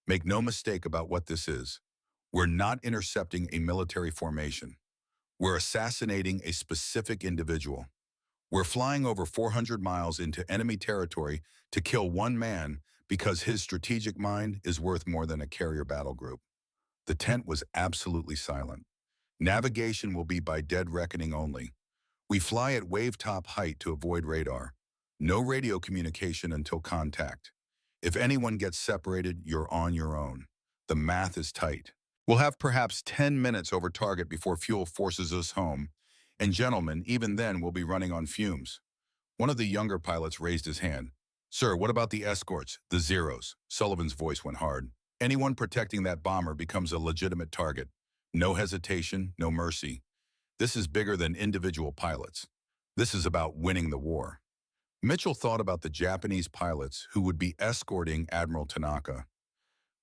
Make no mistake about what this is. We're not intercepting a military formation. We're assassinating a specific individual. We're flying over 400 miles into enemy territory to kill one man because his strategic mind is worth more than a carrier battle group. The tent was absolutely silent. Navigation will be by dead reckoning only. We fly at wave-top height to avoid radar. No radio communication until contact. If anyone gets separated, you're on your own. The math is tight. We'll have perhaps 10 minutes over target before fuel forces us home, and gentlemen, even then we'll be running on fumes. One of the younger pilots raised his hand. Sir, what about the escorts, the Zeros? Sullivan's voice went hard. Anyone protecting that bomber becomes a legitimate target. No hesitation, no mercy. This is bigger than individual pilots. This is about winning the war. Mitchell thought about the Japanese pilots who would be escorting Admiral Tanaka.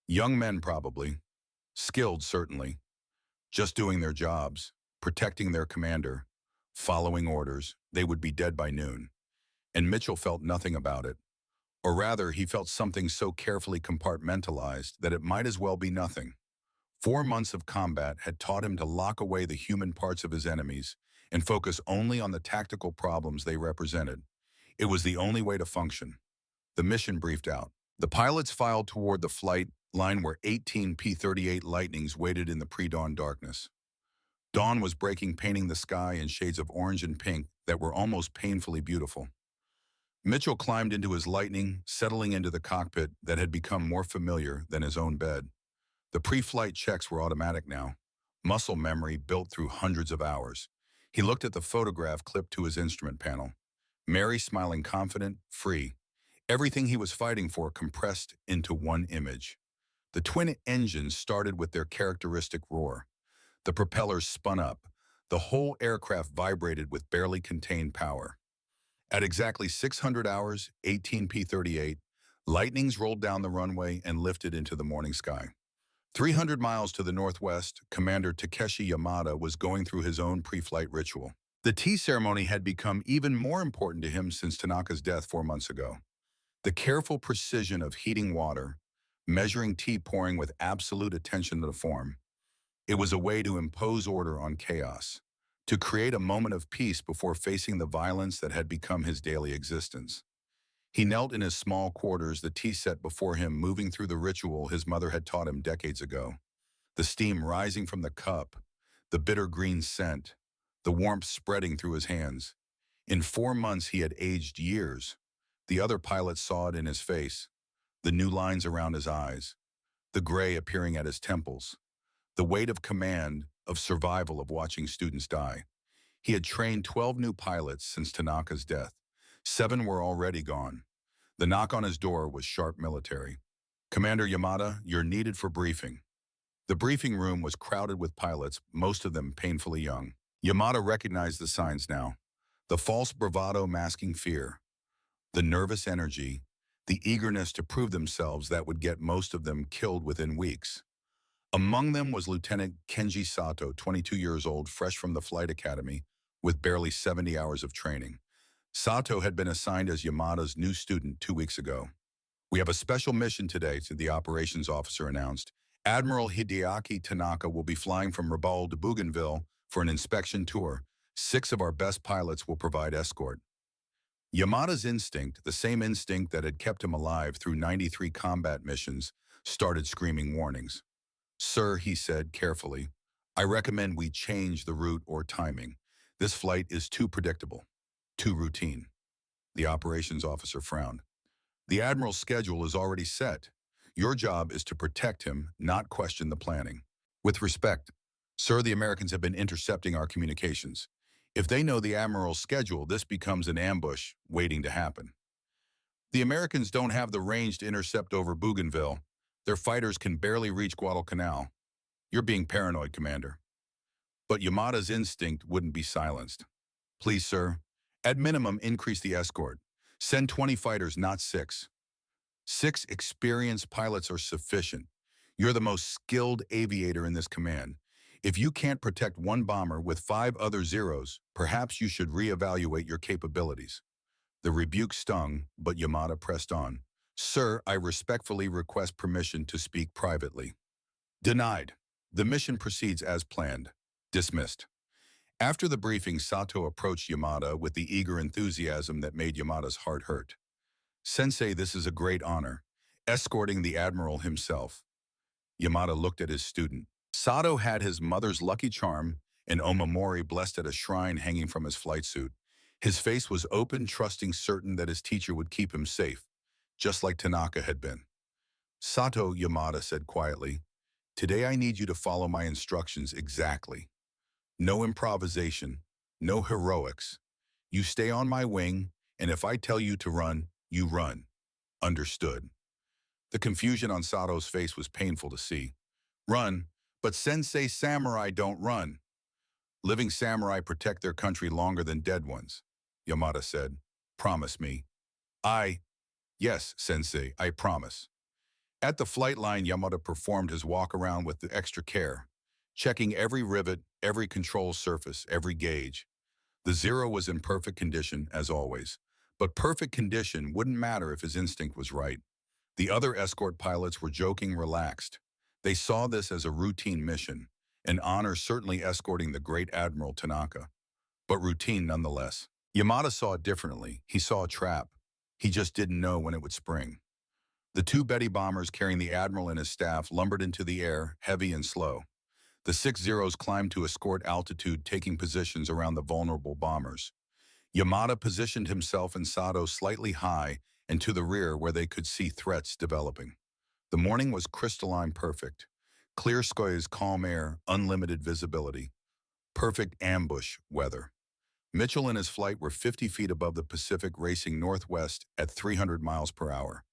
Young men probably, skilled certainly, just doing their jobs, protecting their commander, following orders. They would be dead by noon. And Mitchell felt nothing about it. Or rather, he felt something so carefully compartmentalized that it might as well be nothing. 4 months of combat had taught him to lock away the human parts of his enemies and focus only on the tactical problems they represented. It was the only way to function. The mission briefed out. The pilots filed toward the flight line where 18 P-38 Lightnings waited in the pre-dawn darkness. Dawn was breaking, painting the sky in shades of orange and pink that were almost painfully beautiful. Mitchell climbed into his Lightning, settling into the cockpit that had become more familiar than his own bed. The pre-flight checks were automatic now, muscle memory built through hundreds of hours. He looked at the photograph clipped to his instrument panel. Mary smiling confident, free. Everything he was fighting for compressed into one image. The twin engines started with their characteristic roar. The propellers spun up. The whole aircraft vibrated with barely contained power. At exactly 600 hours, 18 P-38, Lightnings rolled down the runway and lifted into the morning sky. 300 miles to the northwest, Commander Takeshi Yamada was going through his own pre-flight ritual. The tea ceremony had become even more important to him since Tanaka's death 4 months ago. The careful precision of heating water, measuring tea pouring with absolute attention to the form. It was a way to impose order on chaos, to create a moment of peace before facing the violence that had become his daily existence. He knelt in his small quarters, the tea set before him, moving through the ritual his mother had taught him decades ago. The steam rising from the cup, the bitter green scent, the warmth spreading through his hands. In 4 months he had aged years. The other pilots saw it in his face, the new lines around his eyes, the gray appearing at his temples, the weight of command, of survival, of watching students die. He had trained 12 new pilots since Tanaka's death. 7 were already gone. The knock on his door was sharp military. Commander Yamada, you're needed for briefing. The briefing room was crowded with pilots, most of them painfully young. Yamada recognized the signs now. The false bravado masking fear. The nervous energy. The eagerness to prove themselves that would get most of them killed within weeks. Among them was Lieutenant Kenji Sato, 22 years old, fresh from the flight academy, with barely 70 hours of training. Sato had been assigned as Yamada's new student 2 weeks ago. We have a special mission today, the operations officer announced. Admiral Hideaki Tanaka will be flying from Rabaul to Bougainville for an inspection tour. 6 of our best pilots will provide escort. Yamada's instinct, the same instinct that had kept him alive through 93 combat missions, started screaming warnings. Sir, he said carefully, I recommend we change the route or timing. This flight is too predictable, too routine. The operations officer frowned. The Admiral's schedule is already set. Your job is to protect him, not question the planning. With respect, sir, the Americans have been intercepting our communications. If they know the Admiral's schedule, this becomes an ambush waiting to happen. The Americans don't have the range to intercept over Bougainville. Their fighters can barely reach Guadalcanal. You're being paranoid, Commander. But Yamada's instinct wouldn't be silenced. Please, sir, at minimum, increase the escort. Send 20 fighters, not 6. 6 experienced pilots are sufficient. You're the most skilled aviator in this command. If you can't protect 1 bomber with 5 other Zeros, perhaps you should reevaluate your capabilities. The rebuke stung, but Yamada pressed on. Sir, I respectfully request permission to speak privately. Denied. The mission proceeds as planned. Dismissed. After the briefing, Sato approached Yamada with the eager enthusiasm that made Yamada's heart hurt. Sensei, this is a great honor. Escorting the Admiral himself. Yamada looked at his student. Sato had his mother's lucky charm, an omamori blessed at a shrine hanging from his flight suit. His face was open, trusting, certain that his teacher would keep him safe, just like Tanaka had been. Sato, Yamada said quietly, Today I need you to follow my instructions exactly. No improvisation, no heroics. You stay on my wing, and if I tell you to run, you run. Understood. The confusion on Sato's face was painful to see. Run, but Sensei samurai don't run. Living samurai protect their country longer than dead ones, Yamada said. Promise me. Yes, Sensei, I promise. At the flight line, Yamada performed his walk around with the extra care, checking every rivet, every control surface, every gauge. The Zero was in perfect condition, as always. But perfect condition wouldn't matter if his instinct was right. The other escort pilots were joking relaxed. They saw this as a routine mission, an honor certainly escorting the great Admiral Tanaka, but routine nonetheless. Yamada saw it differently. He saw a trap. He just didn't know when it would spring. The two Betty bombers carrying the Admiral and his staff lumbered into the air, heavy and slow. The 6 Zeros climbed to escort altitude, taking positions around the vulnerable bombers. Yamada positioned himself and Sato slightly high and to the rear where they could see threats developing. The morning was crystalline perfect. Clear skies, calm air, unlimited visibility. Perfect ambush weather. Mitchell and his flight were 50 feet above the Pacific, racing northwest at 300 miles per hour.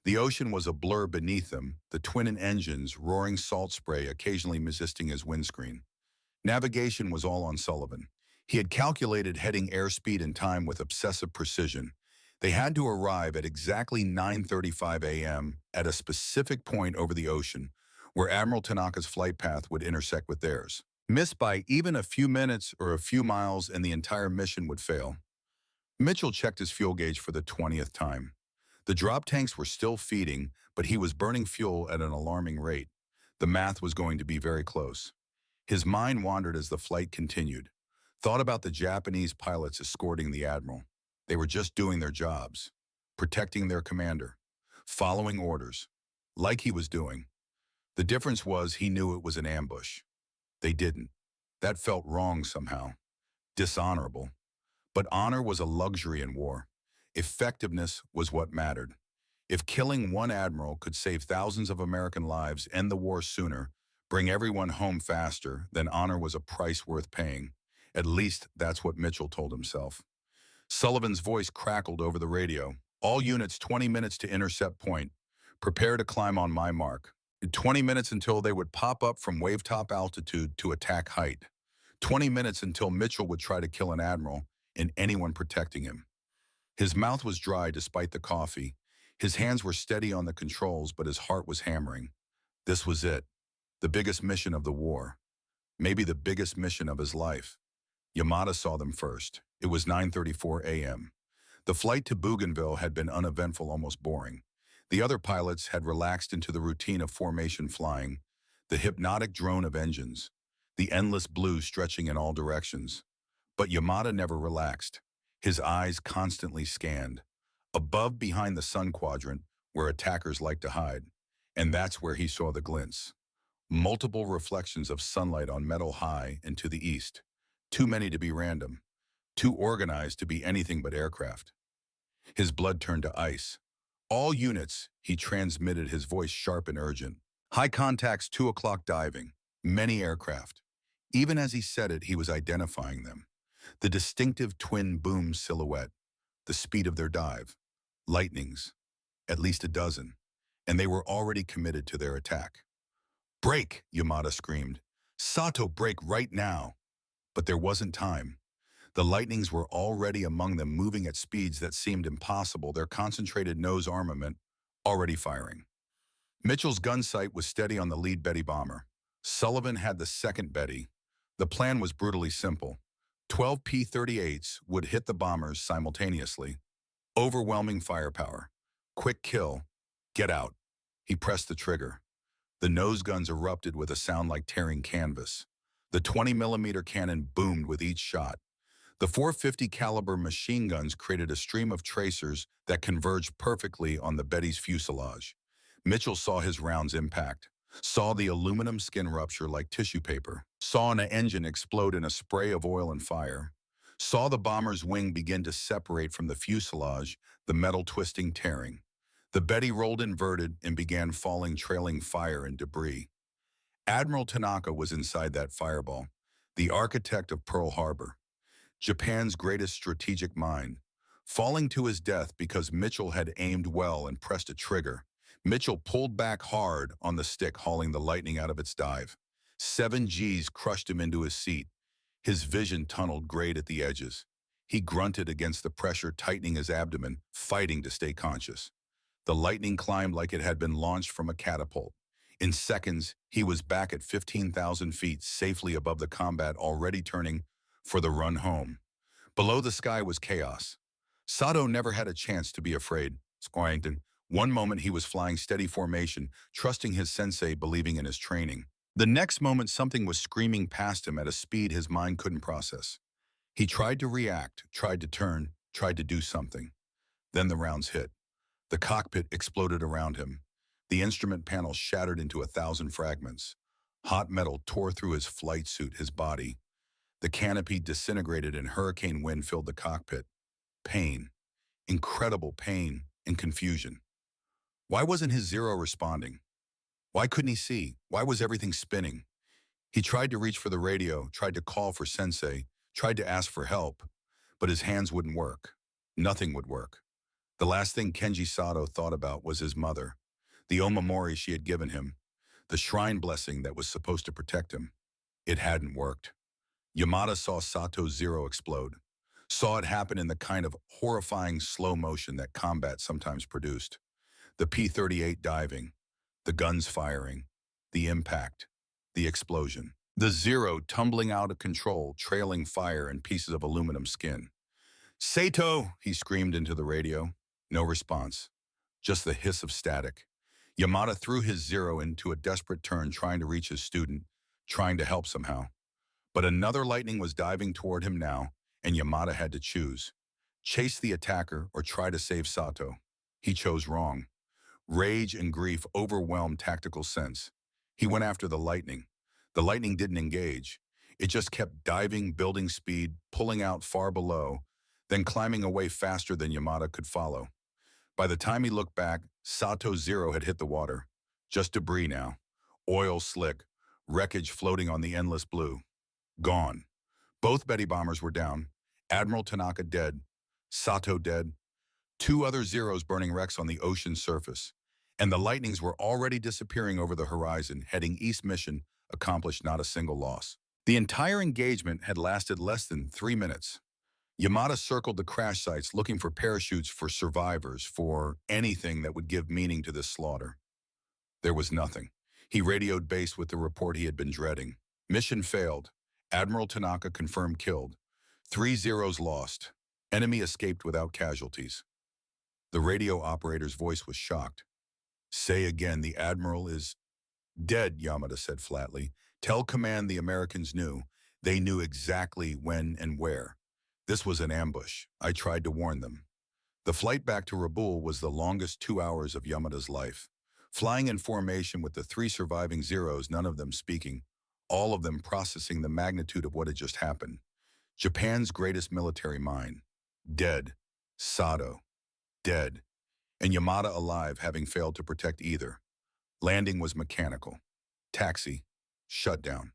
The ocean was a blur beneath them, the twin engines, roaring salt spray occasionally resisting his windscreen. Navigation was all on Sullivan. He had calculated heading airspeed and time with obsessive precision. They had to arrive at exactly 9:35 a.m. at a specific point over the ocean, where Admiral Tanaka's flight path would intersect with theirs. Missed by even a few minutes or a few miles and the entire mission would fail. Mitchell checked his fuel gauge for the 20th time. The drop tanks were still feeding, but he was burning fuel at an alarming rate. The math was going to be very close. His mind wandered as the flight continued. Thought about the Japanese pilots escorting the Admiral. They were just doing their jobs, protecting their commander, following orders, like he was doing. The difference was he knew it was an ambush. They didn't. That felt wrong somehow, dishonorable. But honor was a luxury in war. Effectiveness was what mattered. If killing one admiral could save thousands of American lives, end the war sooner, bring everyone home faster, then honor was a price worth paying. At least that's what Mitchell told himself. Sullivan's voice crackled over the radio. All units 20 minutes to intercept point. Prepare to climb on my mark. 20 minutes until they would pop up from wavetop altitude to attack height. 20 minutes until Mitchell would try to kill an admiral and anyone protecting him. His mouth was dry despite the coffee. His hands were steady on the controls, but his heart was hammering. This was it. The biggest mission of the war. Maybe the biggest mission of his life. Yamada saw them first. It was 9:34 a.m. The flight to Bougainville had been uneventful, almost boring. The other pilots had relaxed into the routine of formation flying, the hypnotic drone of engines, the endless blue stretching in all directions. But Yamada never relaxed. His eyes constantly scanned. Above, behind the sun quadrant, where attackers like to hide. And that's where he saw the glints. Multiple reflections of sunlight on metal high and to the east. Too many to be random. Too organized to be anything but aircraft. His blood turned to ice. All units, he transmitted, his voice sharp and urgent. High contacts, 2 o'clock diving. Many aircraft. Even as he said it, he was identifying them. The distinctive twin boom silhouette. The speed of their dive. Lightnings. At least a dozen. And they were already committed to their attack. Break, Yamada screamed. Sato, break right now. But there wasn't time. The lightnings were already among them, moving at speeds that seemed impossible, their concentrated nose armament already firing. Mitchell's gun sight was steady on the lead Betty bomber. Sullivan had the second Betty. The plan was brutally simple. 12 P-38s would hit the bombers simultaneously. Overwhelming firepower. Quick kill. Get out. He pressed the trigger. The nose guns erupted with a sound like tearing canvas. The 20mm cannon boomed with each shot. The 450 caliber machine guns created a stream of tracers that converged perfectly on the Betty's fuselage. Mitchell saw his rounds impact, saw the aluminum skin rupture like tissue paper, saw an engine explode in a spray of oil and fire, saw the bomber's wing begin to separate from the fuselage, the metal twisting, tearing. The Betty rolled inverted and began falling, trailing fire and debris. Admiral Tanaka was inside that fireball, the architect of Pearl Harbor, Japan's greatest strategic mind, falling to his death because Mitchell had aimed well and pressed a trigger. Mitchell pulled back hard on the stick, hauling the Lightning out of its dive. 7 Gs crushed him into his seat. His vision tunneled, grayed at the edges. He grunted against the pressure, tightening his abdomen, fighting to stay conscious. The Lightning climbed like it had been launched from a catapult. In seconds, he was back at 15,000 feet, safely above the combat, already turning for the run home. Below the sky was chaos. Sato never had a chance to be afraid. One moment he was flying steady formation, trusting his sensei, believing in his training. The next moment something was screaming past him at a speed his mind couldn't process. He tried to react, tried to turn, tried to do something. Then the rounds hit. The cockpit exploded around him. The instrument panel shattered into 1,000 fragments. Hot metal tore through his flight suit, his body. The canopy disintegrated and hurricane wind filled the cockpit. Pain, incredible pain and confusion. Why wasn't his Zero responding? Why couldn't he see? Why was everything spinning? He tried to reach for the radio, tried to call for sensei, tried to ask for help, but his hands wouldn't work. Nothing would work. The last thing Kenji Sato thought about was his mother, the omamori she had given him, the shrine blessing that was supposed to protect him. It hadn't worked. Yamada saw Sato's Zero explode, saw it happen in the kind of horrifying slow motion that combat sometimes produced. The P-38 diving, the guns firing, the impact, the explosion. The Zero tumbling out of control, trailing fire and pieces of aluminum skin. "Sato!" he screamed into the radio. No response, just the hiss of static. Yamada threw his Zero into a desperate turn, trying to reach his student, trying to help somehow. But another Lightning was diving toward him now, and Yamada had to choose. Chase the attacker or try to save Sato. He chose wrong. Rage and grief overwhelmed tactical sense. He went after the Lightning. The Lightning didn't engage. It just kept diving, building speed, pulling out far below, then climbing away faster than Yamada could follow. By the time he looked back, Sato's Zero had hit the water. Just debris now. Oil slick, wreckage floating on the endless blue. Gone. Both Betty bombers were down. Admiral Tanaka dead. Sato dead. 2 other Zeros burning wrecks on the ocean surface. And the Lightnings were already disappearing over the horizon, heading east. Mission accomplished, not a single loss. The entire engagement had lasted less than 3 minutes. Yamada circled the crash sites looking for parachutes, for survivors, for anything that would give meaning to this slaughter. There was nothing. He radioed base with the report he had been dreading. Mission failed. Admiral Tanaka confirmed killed. 3 Zeros lost. Enemy escaped without casualties. The radio operator's voice was shocked. "Say again, the Admiral is dead," Yamada said flatly. "Tell command the Americans knew. They knew exactly when and where. This was an ambush. I tried to warn them." The flight back to Rabaul was the longest 2 hours of Yamada's life. Flying in formation with the 3 surviving Zeros, none of them speaking, all of them processing the magnitude of what had just happened. Japan's greatest military mind. Dead. Sato. Dead. And Yamada alive, having failed to protect either. Landing was mechanical. Taxi. Shutdown.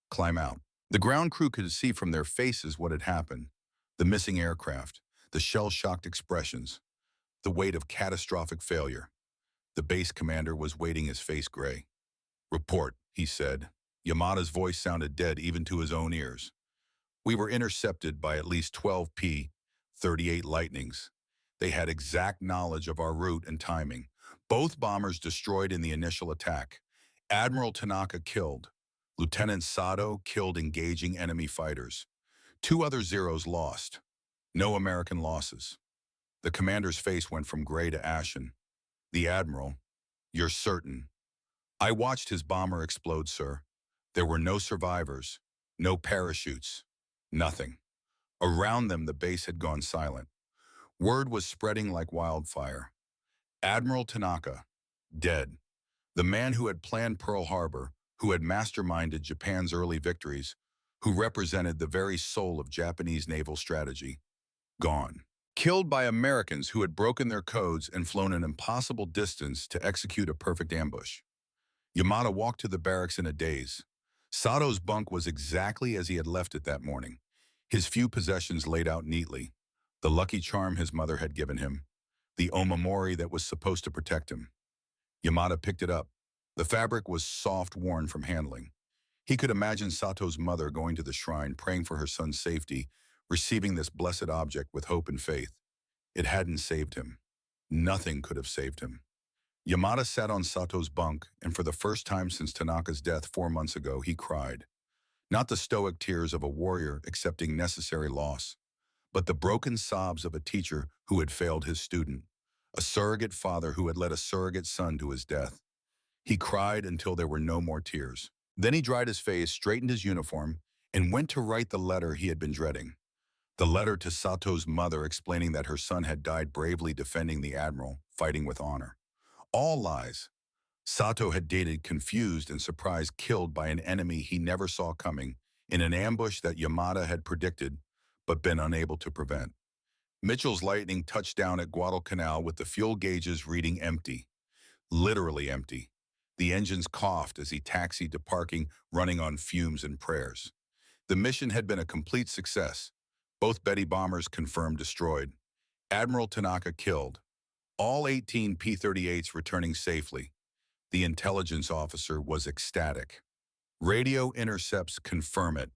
Climb out. The ground crew could see from their faces what had happened. The missing aircraft, the shell-shocked expressions, the weight of catastrophic failure. The base commander was waiting, his face gray. "Report," he said. Yamada's voice sounded dead even to his own ears. "We were intercepted by at least 12 P-38 Lightnings. They had exact knowledge of our route and timing. Both bombers destroyed in the initial attack. Admiral Tanaka killed. Lieutenant Sato killed engaging enemy fighters. 2 other Zeros lost. No American losses." The commander's face went from gray to ashen. "The Admiral, you're certain?" "I watched his bomber explode, sir. There were no survivors, no parachutes, nothing." Around them, the base had gone silent. Word was spreading like wildfire. Admiral Tanaka, dead. The man who had planned Pearl Harbor, who had masterminded Japan's early victories, who represented the very soul of Japanese naval strategy, gone. Killed by Americans who had broken their codes and flown an impossible distance to execute a perfect ambush. Yamada walked to the barracks in a daze. Sato's bunk was exactly as he had left it that morning, his few possessions laid out neatly, the lucky charm his mother had given him, the omamori that was supposed to protect him. Yamada picked it up. The fabric was soft, worn from handling. He could imagine Sato's mother going to the shrine, praying for her son's safety, receiving this blessed object with hope and faith. It hadn't saved him. Nothing could have saved him. Yamada sat on Sato's bunk, and for the first time since Tanaka's death 4 months ago, he cried. Not the stoic tears of a warrior accepting necessary loss, but the broken sobs of a teacher who had failed his student, a surrogate father who had led a surrogate son to his death. He cried until there were no more tears. Then he dried his face, straightened his uniform, and went to write the letter he had been dreading. The letter to Sato's mother explaining that her son had died bravely defending the admiral, fighting with honor. All lies. Sato had dated confused and surprised, killed by an enemy he never saw coming, in an ambush that Yamada had predicted but been unable to prevent. Mitchell's Lightning touched down at Guadalcanal with the fuel gauges reading empty. Literally empty. The engines coughed as he taxied to parking, running on fumes and prayers. The mission had been a complete success. Both Betty bombers confirmed destroyed. Admiral Tanaka killed. All 18 P-38s returning safely. The intelligence officer was ecstatic. Radio intercepts confirm it.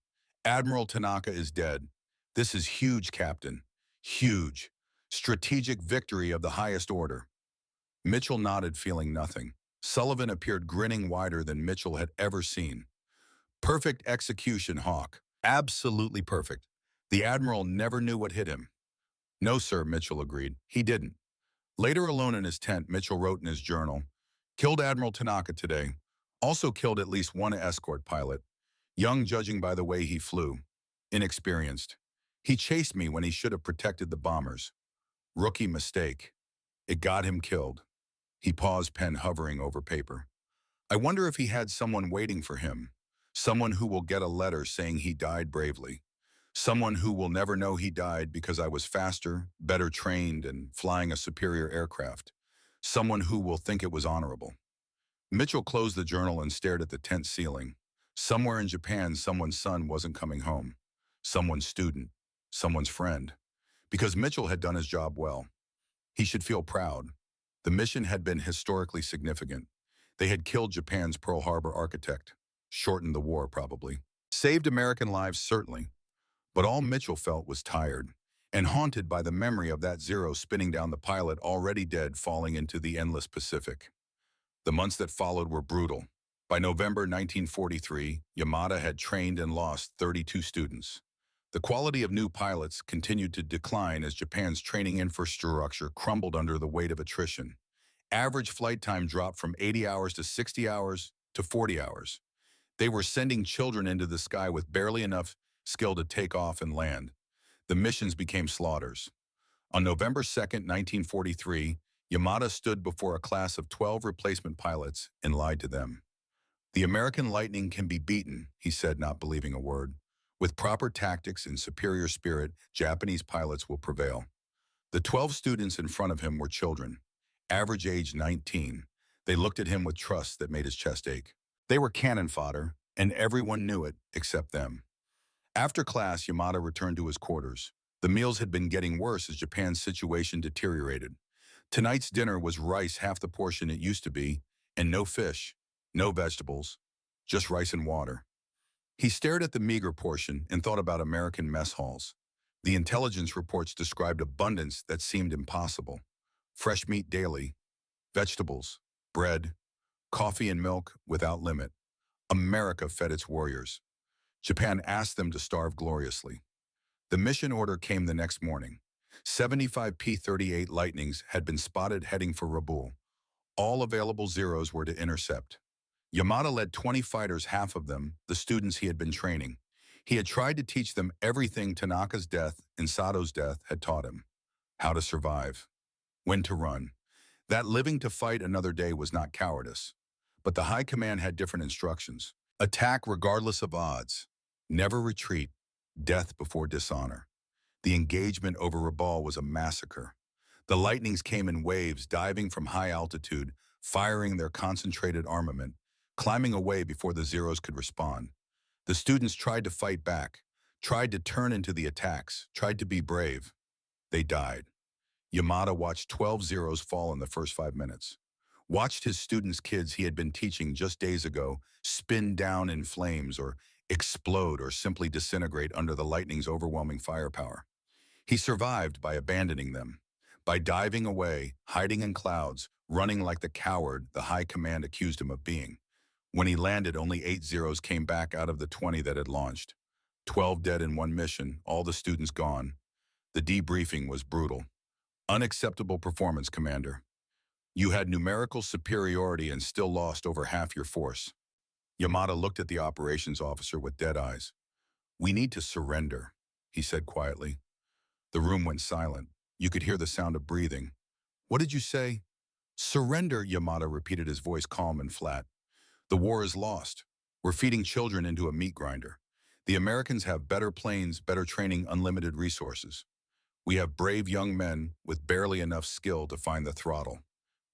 Admiral Tanaka is dead. This is huge, Captain. Huge. Strategic victory of the highest order. Mitchell nodded, feeling nothing. Sullivan appeared grinning wider than Mitchell had ever seen. Perfect execution, Hawk. Absolutely perfect. The Admiral never knew what hit him. No, sir, Mitchell agreed. He didn't. Later, alone in his tent, Mitchell wrote in his journal, killed Admiral Tanaka today. Also killed at least one escort pilot. Young, judging by the way he flew. Inexperienced. He chased me when he should have protected the bombers. Rookie mistake. It got him killed. He paused, pen hovering over paper. I wonder if he had someone waiting for him. Someone who will get a letter saying he died bravely. Someone who will never know he died because I was faster, better trained, and flying a superior aircraft. Someone who will think it was honorable. Mitchell closed the journal and stared at the tent ceiling. Somewhere in Japan, someone's son wasn't coming home. Someone's student. Someone's friend. Because Mitchell had done his job well. He should feel proud. The mission had been historically significant. They had killed Japan's Pearl Harbor architect. Shortened the war, probably. Saved American lives, certainly. But all Mitchell felt was tired, and haunted by the memory of that zero spinning down the pilot already dead, falling into the endless Pacific. The months that followed were brutal. By November 1943, Yamada had trained and lost 32 students. The quality of new pilots continued to decline as Japan's training infrastructure crumbled under the weight of attrition. Average flight time dropped from 80 hours to 60 hours to 40 hours. They were sending children into the sky with barely enough skill to take off and land. The missions became slaughters. On November 2nd, 1943, Yamada stood before a class of 12 replacement pilots and lied to them. The American Lightning can be beaten, he said, not believing a word. With proper tactics and superior spirit, Japanese pilots will prevail. The 12 students in front of him were children, average age 19. They looked at him with trust that made his chest ache. They were cannon fodder, and everyone knew it except them. After class, Yamada returned to his quarters. The meals had been getting worse as Japan's situation deteriorated. Tonight's dinner was rice, half the portion it used to be, and no fish, no vegetables, just rice and water. He stared at the meager portion and thought about American mess halls. The intelligence reports described abundance that seemed impossible. Fresh meat daily, vegetables, bread, coffee and milk without limit. America fed its warriors. Japan asked them to starve gloriously. The mission order came the next morning. 75 P-38 Lightnings had been spotted heading for Rabaul. All available Zeros were to intercept. Yamada led 20 fighters, half of them the students he had been training. He had tried to teach them everything Tanaka's death and Sato's death had taught him. How to survive. When to run. That living to fight another day was not cowardice. But the high command had different instructions. Attack regardless of odds. Never retreat. Death before dishonor. The engagement over Rabaul was a massacre. The Lightnings came in waves, diving from high altitude, firing their concentrated armament, climbing away before the Zeros could respond. The students tried to fight back, tried to turn into the attacks, tried to be brave. They died. Yamada watched 12 Zeros fall in the first 5 minutes. Watched his students' kids he had been teaching just days ago spin down in flames or explode or simply disintegrate under the lightning's overwhelming firepower. He survived by abandoning them, by diving away, hiding in clouds, running like the coward the high command accused him of being. When he landed, only 8 Zeros came back out of the 20 that had launched. 12 dead in one mission, all the students gone. The debriefing was brutal. Unacceptable performance, Commander. You had numerical superiority and still lost over half your force. Yamada looked at the operations officer with dead eyes. We need to surrender, he said quietly. The room went silent. You could hear the sound of breathing. What did you say? Surrender, Yamada repeated, his voice calm and flat. The war is lost. We're feeding children into a meat grinder. The Americans have better planes, better training, unlimited resources. We have brave young men with barely enough skill to find the throttle.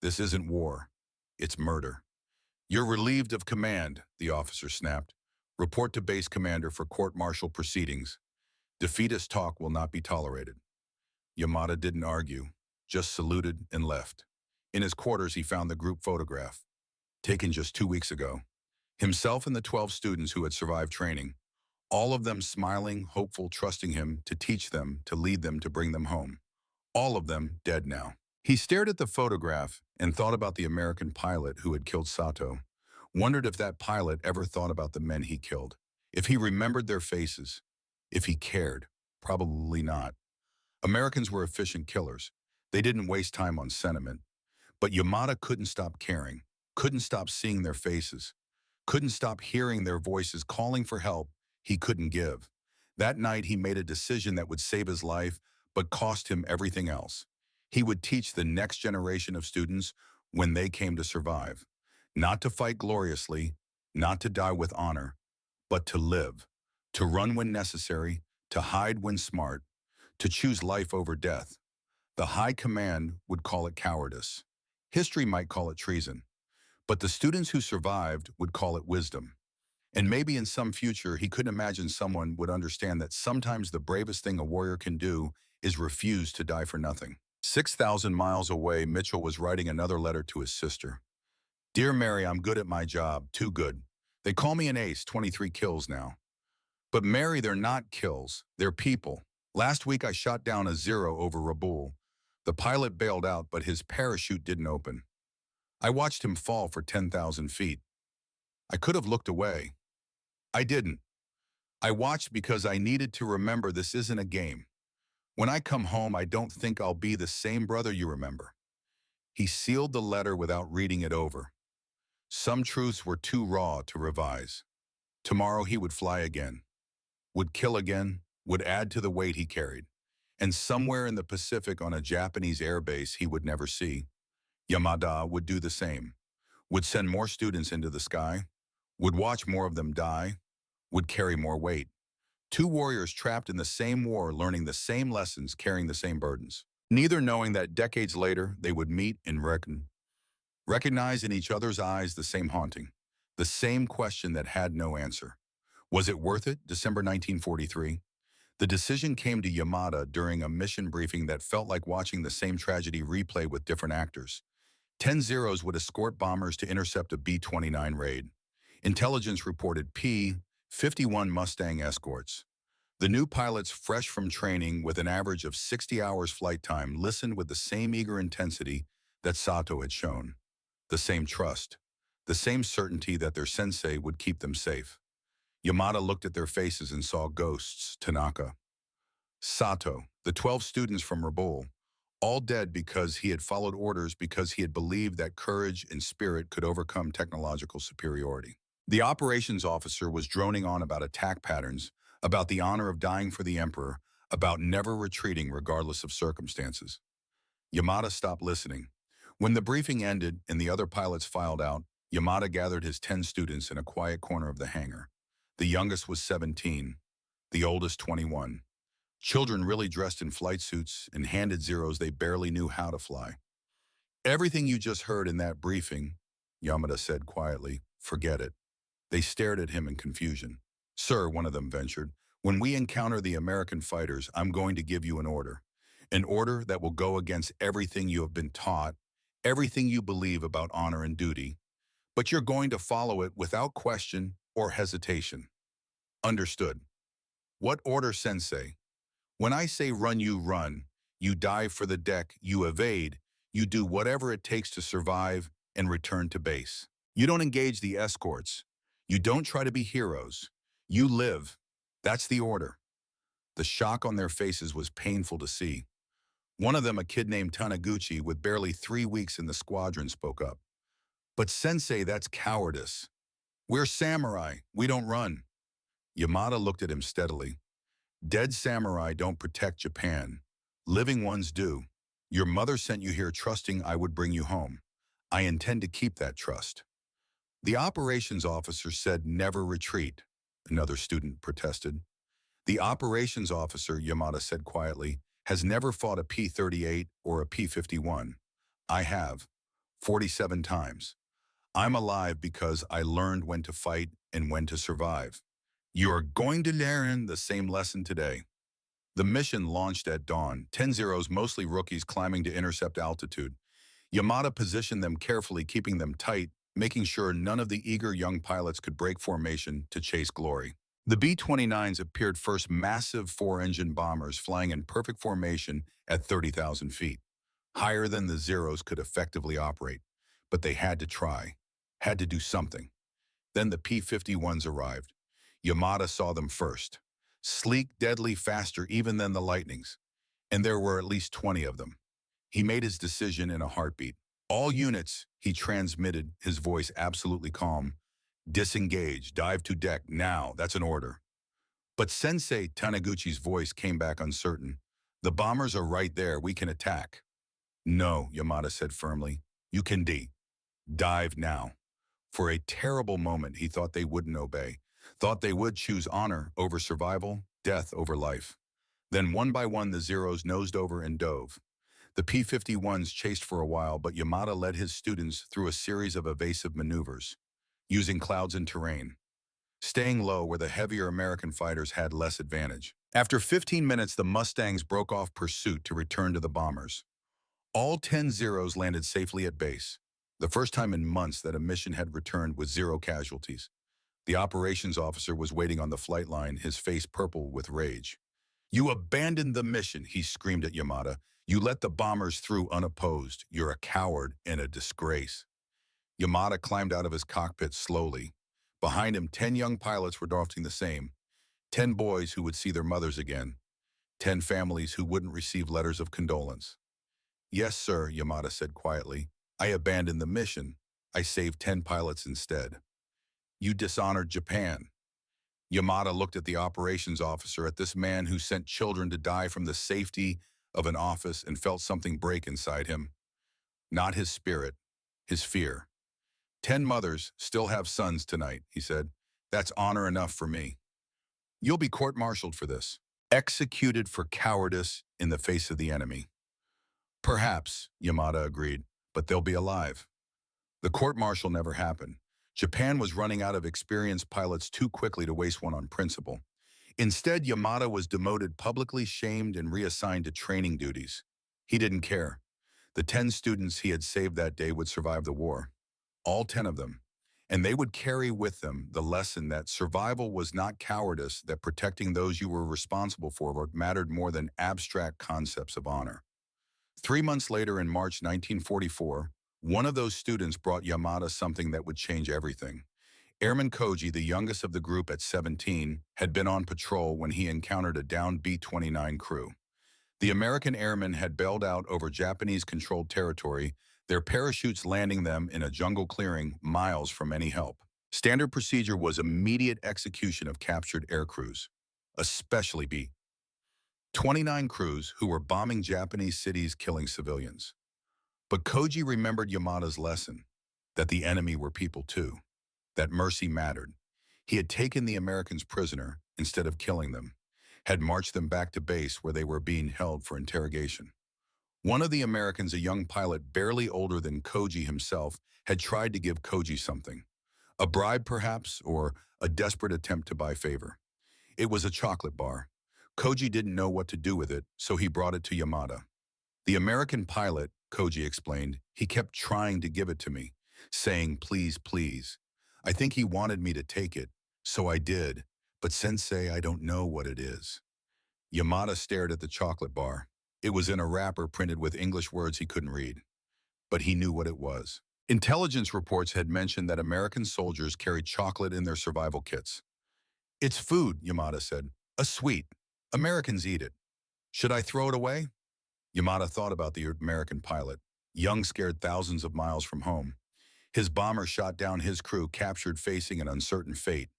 This isn't war. It's murder. You're relieved of command, the officer snapped. Report to base commander for court-martial proceedings. Defeatist talk will not be tolerated. Yamada didn't argue, just saluted and left. In his quarters, he found the group photograph, taken just 2 weeks ago. Himself and the 12 students who had survived training, all of them smiling, hopeful, trusting him to teach them, to lead them, to bring them home. All of them dead now. He stared at the photograph and thought about the American pilot who had killed Sato, wondered if that pilot ever thought about the men he killed, if he remembered their faces, if he cared. Probably not. Americans were efficient killers. They didn't waste time on sentiment. But Yamada couldn't stop caring, couldn't stop seeing their faces, couldn't stop hearing their voices calling for help he couldn't give. That night he made a decision that would save his life, but cost him everything else. He would teach the next generation of students when they came to survive, not to fight gloriously, not to die with honor, but to live, to run when necessary, to hide when smart, to choose life over death. The high command would call it cowardice. History might call it treason, but the students who survived would call it wisdom. And maybe in some future, he couldn't imagine someone would understand that sometimes the bravest thing a warrior can do is refuse to die for nothing. 6,000 miles away, Mitchell was writing another letter to his sister. Dear Mary, I'm good at my job, too good. They call me an ace, 23 kills now. But Mary, they're not kills, they're people. Last week I shot down a Zero over Raboul. The pilot bailed out, but his parachute didn't open. I watched him fall for 10,000 feet. I could have looked away. I didn't. I watched because I needed to remember this isn't a game. When I come home, I don't think I'll be the same brother you remember. He sealed the letter without reading it over. Some truths were too raw to revise. Tomorrow he would fly again, would kill again, would add to the weight he carried. And somewhere in the Pacific on a Japanese airbase he would never see, Yamada would do the same, would send more students into the sky, would watch more of them die, would carry more weight. Two warriors trapped in the same war, learning the same lessons, carrying the same burdens. Neither knowing that decades later they would meet and recognize in each other's eyes the same haunting, the same question that had no answer. Was it worth it? December 1943. The decision came to Yamada during a mission briefing that felt like watching the same tragedy replay with different actors. 10 Zeros would escort bombers to intercept a B-29 raid. Intelligence reported P-51 Mustang escorts. The new pilots, fresh from training with an average of 60 hours flight time, listened with the same eager intensity that Sato had shown. The same trust, the same certainty that their sensei would keep them safe. Yamada looked at their faces and saw ghosts, Tanaka, Sato, the 12 students from Raboul, all dead because he had followed orders, because he had believed that courage and spirit could overcome technological superiority. The operations officer was droning on about attack patterns, about the honor of dying for the emperor, about never retreating regardless of circumstances. Yamada stopped listening. When the briefing ended and the other pilots filed out, Yamada gathered his 10 students in a quiet corner of the hangar. The youngest was 17, the oldest 21. Children really dressed in flight suits and handed Zeros they barely knew how to fly. Everything you just heard in that briefing, Yamada said quietly, Forget it. They stared at him in confusion. Sir, one of them ventured, when we encounter the American fighters, I'm going to give you an order. An order that will go against everything you have been taught, everything you believe about honor and duty, but you're going to follow it without question or hesitation. Understood. What order, Sensei? When I say run, you dive for the deck, you evade, you do whatever it takes to survive and return to base. You don't engage the escorts. You don't try to be heroes. You live. That's the order. The shock on their faces was painful to see. One of them, a kid named Tanaka, with barely 3 weeks in the squadron, spoke up. But Sensei, that's cowardice. We're samurai. We don't run. Yamada looked at him steadily. Dead samurai don't protect Japan. Living ones do. Your mother sent you here trusting I would bring you home. I intend to keep that trust. The operations officer said never retreat, another student protested. The operations officer, Yamada said quietly, has never fought a P-38 or a P-51. I have, 47 times. I'm alive because I learned when to fight and when to survive. You are going to learn the same lesson today. The mission launched at dawn, 10 Zeros, mostly rookies climbing to intercept altitude. Yamada positioned them carefully, keeping them tight, making sure none of the eager young pilots could break formation to chase glory. The B-29s appeared first, massive 4-engine bombers flying in perfect formation at 30,000 feet, higher than the Zeros could effectively operate. But they had to try, had to do something. Then the P-51s arrived. Yamada saw them first. Sleek, deadly, faster even than the Lightnings. And there were at least 20 of them. He made his decision in a heartbeat. All units, he transmitted, his voice absolutely calm. Disengage, dive to deck, now, that's an order. But Sensei, Taniguchi's voice came back uncertain. The bombers are right there, we can attack. No, Yamada said firmly. You can dive now. For a terrible moment, he thought they wouldn't obey. Thought they would choose honor over survival, death over life. Then one by one the Zeros nosed over and dove. The P-51s chased for a while, but Yamada led his students through a series of evasive maneuvers, using clouds and terrain, staying low where the heavier American fighters had less advantage. After 15 minutes, the Mustangs broke off pursuit to return to the bombers. All 10 Zeros landed safely at base, the first time in months that a mission had returned with 0 casualties. The operations officer was waiting on the flight line, his face purple with rage. You abandoned the mission, he screamed at Yamada. You let the bombers through unopposed. You're a coward and a disgrace. Yamada climbed out of his cockpit slowly. Behind him, 10 young pilots were drafting the same. 10 boys who would see their mothers again. 10 families who wouldn't receive letters of condolence. Yes, sir, Yamada said quietly. I abandoned the mission. I saved 10 pilots instead. You dishonored Japan. Yamada looked at the operations officer, at this man who sent children to die from the safety of an office, and felt something break inside him. Not his spirit, his fear. 10 mothers still have sons tonight, he said. That's honor enough for me. You'll be court-martialed for this. Executed for cowardice in the face of the enemy. Perhaps, Yamada agreed, but they'll be alive. The court-martial never happened. Japan was running out of experienced pilots too quickly to waste one on principle. Instead, Yamada was demoted, publicly shamed, and reassigned to training duties. He didn't care. The 10 students he had saved that day would survive the war. All 10 of them. And they would carry with them the lesson that survival was not cowardice, that protecting those you were responsible for mattered more than abstract concepts of honor. 3 months later, in March 1944, one of those students brought Yamada something that would change everything. Airman Koji, the youngest of the group at 17, had been on patrol when he encountered a downed B-29 crew. The American airmen had bailed out over Japanese-controlled territory, their parachutes landing them in a jungle clearing miles from any help. Standard procedure was immediate execution of captured air crews, especially B-29 crews who were bombing Japanese cities, killing civilians. But Koji remembered Yamada's lesson, that the enemy were people too, that mercy mattered. He had taken the Americans prisoner instead of killing them, had marched them back to base where they were being held for interrogation. One of the Americans, a young pilot barely older than Koji himself, had tried to give Koji something, A bribe, perhaps, or a desperate attempt to buy favor. It was a chocolate bar. Koji didn't know what to do with it, so he brought it to Yamada. The American pilot, Koji explained, he kept trying to give it to me, saying, please, please. I think he wanted me to take it, so I did, but sensei, I don't know what it is. Yamada stared at the chocolate bar. It was in a wrapper printed with English words he couldn't read, but he knew what it was. Intelligence reports had mentioned that American soldiers carried chocolate in their survival kits. It's food, Yamada said. A sweet. Americans eat it. Should I throw it away? Yamada thought about the American pilot, young, scared thousands of miles from home. His bomber shot down his crew, captured facing an uncertain fate.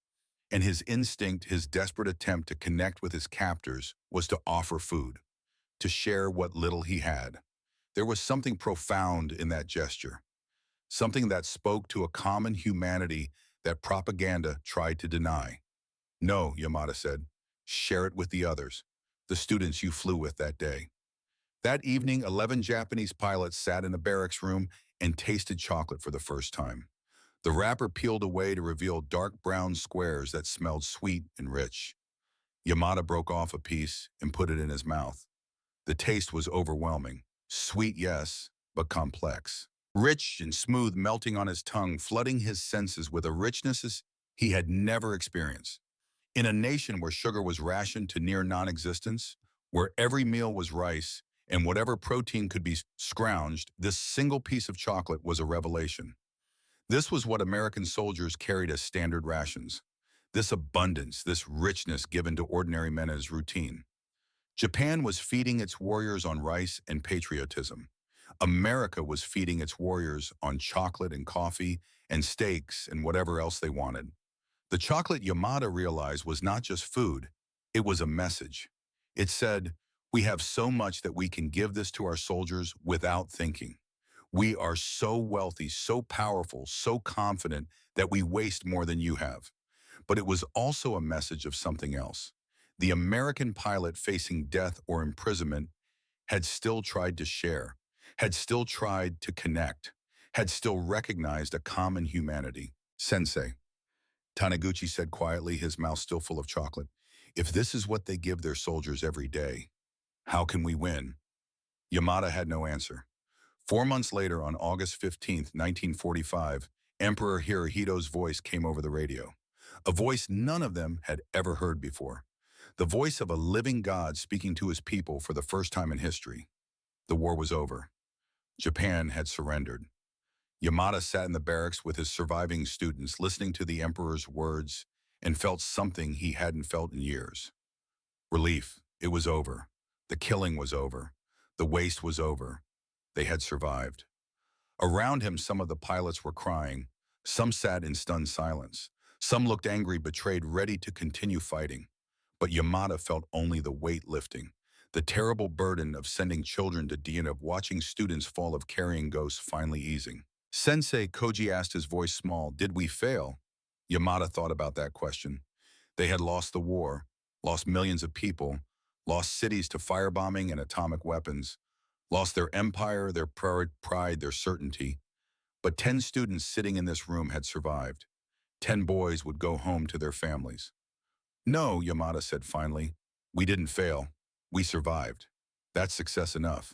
And his instinct, his desperate attempt to connect with his captors, was to offer food, to share what little he had. There was something profound in that gesture, something that spoke to a common humanity that propaganda tried to deny. No, Yamada said, share it with the others, the students you flew with that day. That evening, 11 Japanese pilots sat in a barracks room and tasted chocolate for the first time. The wrapper peeled away to reveal dark brown squares that smelled sweet and rich. Yamada broke off a piece and put it in his mouth. The taste was overwhelming. Sweet, yes, but complex. Rich and smooth, melting on his tongue, flooding his senses with a richness he had never experienced. In a nation where sugar was rationed to near non-existence, where every meal was rice, and whatever protein could be scrounged, this single piece of chocolate was a revelation. This was what American soldiers carried as standard rations. This abundance, this richness given to ordinary men as routine. Japan was feeding its warriors on rice and patriotism. America was feeding its warriors on chocolate and coffee and steaks and whatever else they wanted. The chocolate, Yamada realized, was not just food, it was a message. It said, we have so much that we can give this to our soldiers without thinking. We are so wealthy, so powerful, so confident that we waste more than you have. But it was also a message of something else. The American pilot facing death or imprisonment had still tried to share, had still tried to connect, had still recognized a common humanity. Sensei, Taniguchi said quietly, his mouth still full of chocolate, if this is what they give their soldiers every day, how can we win? Yamada had no answer. 4 months later, on August 15, 1945, Emperor Hirohito's voice came over the radio. A voice none of them had ever heard before. The voice of a living God speaking to his people for the first time in history. The war was over. Japan had surrendered. Yamada sat in the barracks with his surviving students, listening to the Emperor's words, and felt something he hadn't felt in years. Relief. It was over. The killing was over. The waste was over. They had survived. Around him, some of the pilots were crying. Some sat in stunned silence. Some looked angry, betrayed, ready to continue fighting. But Yamada felt only the weight lifting, the terrible burden of sending children to Dien, of watching students fall, of carrying ghosts finally easing. Sensei, Koji asked, his voice small, did we fail? Yamada thought about that question. They had lost the war, lost millions of people, lost cities to firebombing and atomic weapons, lost their empire, their pride, their certainty. But 10 students sitting in this room had survived. 10 boys would go home to their families. No, Yamada said finally, we didn't fail. We survived. That's success enough.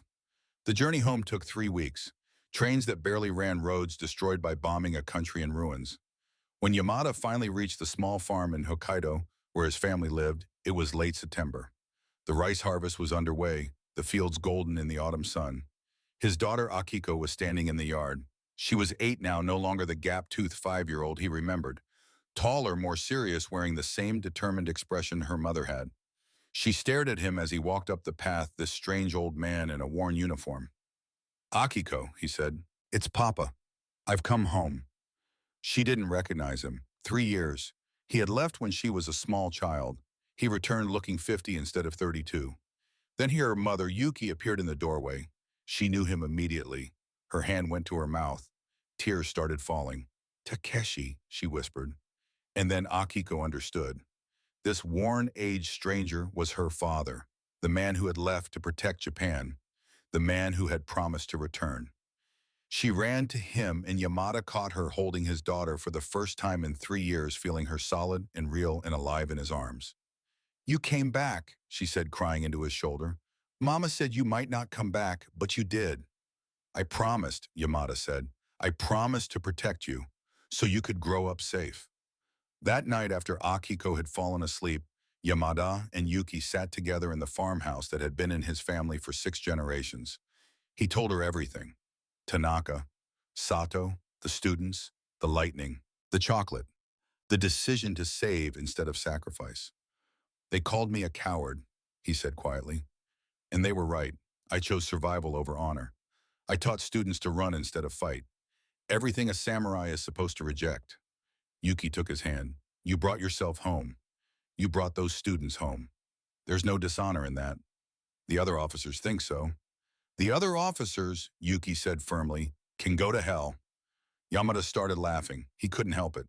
The journey home took 3 weeks. Trains that barely ran, roads destroyed by bombing, a country in ruins. When Yamada finally reached the small farm in Hokkaido, where his family lived, it was late September. The rice harvest was underway, the fields golden in the autumn sun. His daughter Akiko was standing in the yard. She was 8 now, no longer the gap-toothed 5-year-old he remembered. Taller, more serious, wearing the same determined expression her mother had. She stared at him as he walked up the path, this strange old man in a worn uniform. Akiko, he said, it's Papa. I've come home. She didn't recognize him. 3 years. He had left when she was a small child. He returned looking 50 instead of 32. Then her mother, Yuki, appeared in the doorway. She knew him immediately. Her hand went to her mouth. Tears started falling. Takeshi, she whispered. And then Akiko understood. This worn, aged stranger was her father, the man who had left to protect Japan, the man who had promised to return. She ran to him, and Yamada caught her holding his daughter for the first time in 3 years, feeling her solid and real and alive in his arms. "You came back," she said, crying into his shoulder. "Mama said you might not come back, but you did." "I promised," Yamada said. "I promised to protect you, so you could grow up safe." That night, after Akiko had fallen asleep, Yamada and Yuki sat together in the farmhouse that had been in his family for 6 generations. He told her everything. Tanaka, Sato, the students, the lightning, the chocolate, the decision to save instead of sacrifice. "They called me a coward," he said quietly. "And they were right. I chose survival over honor. I taught students to run instead of fight. Everything a samurai is supposed to reject." Yuki took his hand. "You brought yourself home. You brought those students home. There's no dishonor in that. The other officers think so." "The other officers," Yuki said firmly, "can go to hell." Yamada started laughing. He couldn't help it.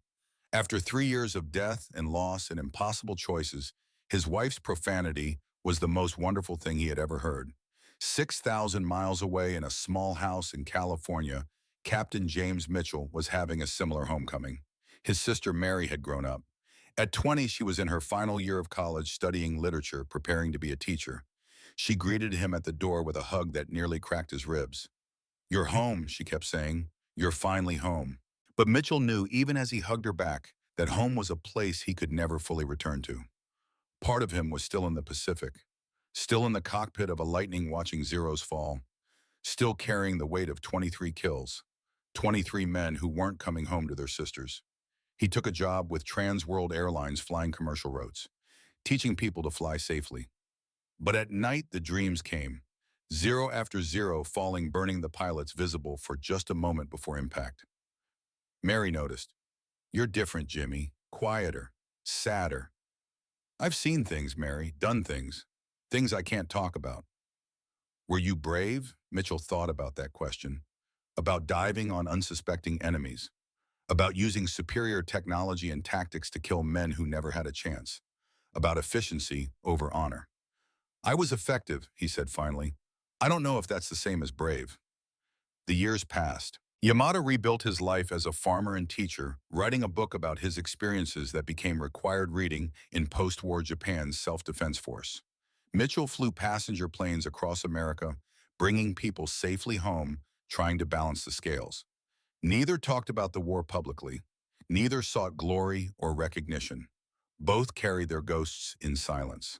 After 3 years of death and loss and impossible choices, his wife's profanity was the most wonderful thing he had ever heard. 6,000 miles away in a small house in California, Captain James Mitchell was having a similar homecoming. His sister Mary had grown up. At 20, she was in her final year of college studying literature, preparing to be a teacher. She greeted him at the door with a hug that nearly cracked his ribs. "You're home," she kept saying. "You're finally home." But Mitchell knew, even as he hugged her back, that home was a place he could never fully return to. Part of him was still in the Pacific, still in the cockpit of a Lightning watching Zeros fall, still carrying the weight of 23 kills, 23 men who weren't coming home to their sisters. He took a job with Trans World Airlines flying commercial routes, teaching people to fly safely. But at night, the dreams came, zero after zero falling, burning the pilots visible for just a moment before impact. Mary noticed. "You're different, Jimmy. Quieter. Sadder." "I've seen things, Mary, done things. Things I can't talk about." "Were you brave?" Mitchell thought about that question. About diving on unsuspecting enemies. About using superior technology and tactics to kill men who never had a chance. About efficiency over honor. "I was effective," he said finally. "I don't know if that's the same as brave." The years passed. Yamada rebuilt his life as a farmer and teacher, writing a book about his experiences that became required reading in post-war Japan's self-defense force. Mitchell flew passenger planes across America, bringing people safely home, trying to balance the scales. Neither talked about the war publicly. Neither sought glory or recognition. Both carried their ghosts in silence.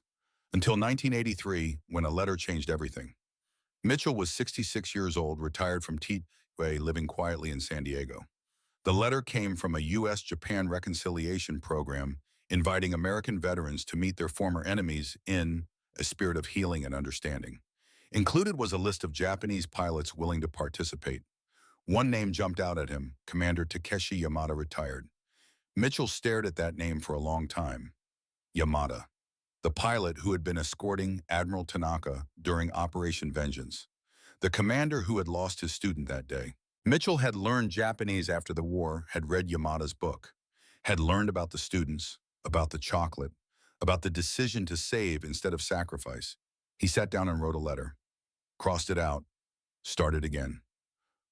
Until 1983, when a letter changed everything. Mitchell was 66 years old, retired from T-WWII, living quietly in San Diego. The letter came from a U.S.-Japan reconciliation program inviting American veterans to meet their former enemies in a spirit of healing and understanding. Included was a list of Japanese pilots willing to participate. One name jumped out at him, Commander Takeshi Yamada, retired. Mitchell stared at that name for a long time. Yamada, the pilot who had been escorting Admiral Tanaka during Operation Vengeance, the commander who had lost his student that day. Mitchell had learned Japanese after the war, had read Yamada's book, had learned about the students, about the chocolate, about the decision to save instead of sacrifice. He sat down and wrote a letter, crossed it out, started again.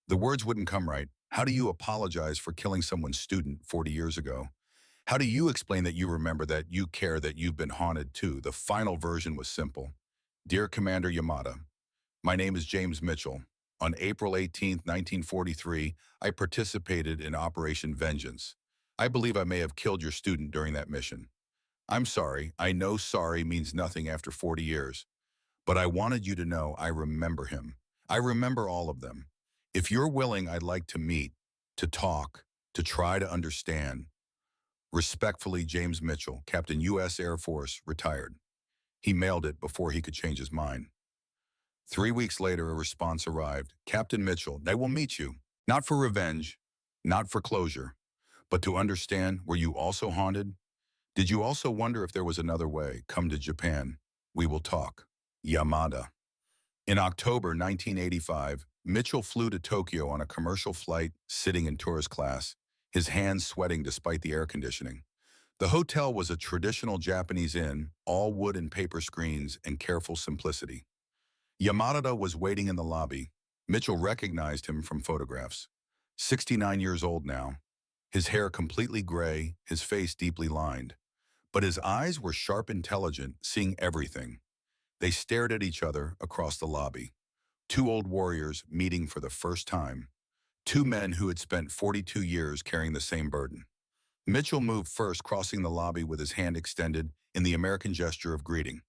The words wouldn't come right. How do you apologize for killing someone's student 40 years ago? How do you explain that you remember, that you care, that you've been haunted too? The final version was simple. Dear Commander Yamada, my name is James Mitchell. On April 18, 1943, I participated in Operation Vengeance. I believe I may have killed your student during that mission. I'm sorry. I know sorry means nothing after 40 years. But I wanted you to know I remember him. I remember all of them. If you're willing, I'd like to meet, to talk, to try to understand. Respectfully, James Mitchell, Captain U.S. Air Force, retired. He mailed it before he could change his mind. 3 weeks later, a response arrived. Captain Mitchell, I will meet you. Not for revenge, not for closure, but to understand, were you also haunted? Did you also wonder if there was another way? Come to Japan. We will talk. Yamada. In October 1985, Mitchell flew to Tokyo on a commercial flight, sitting in tourist class, his hands sweating despite the air conditioning. The hotel was a traditional Japanese inn, all wood and paper screens and careful simplicity. Yamada was waiting in the lobby. Mitchell recognized him from photographs. 69 years old now, his hair completely gray, his face deeply lined. But his eyes were sharp, intelligent, seeing everything. They stared at each other across the lobby. Two old warriors meeting for the first time. Two men who had spent 42 years carrying the same burden. Mitchell moved first, crossing the lobby with his hand extended in the American gesture of greeting.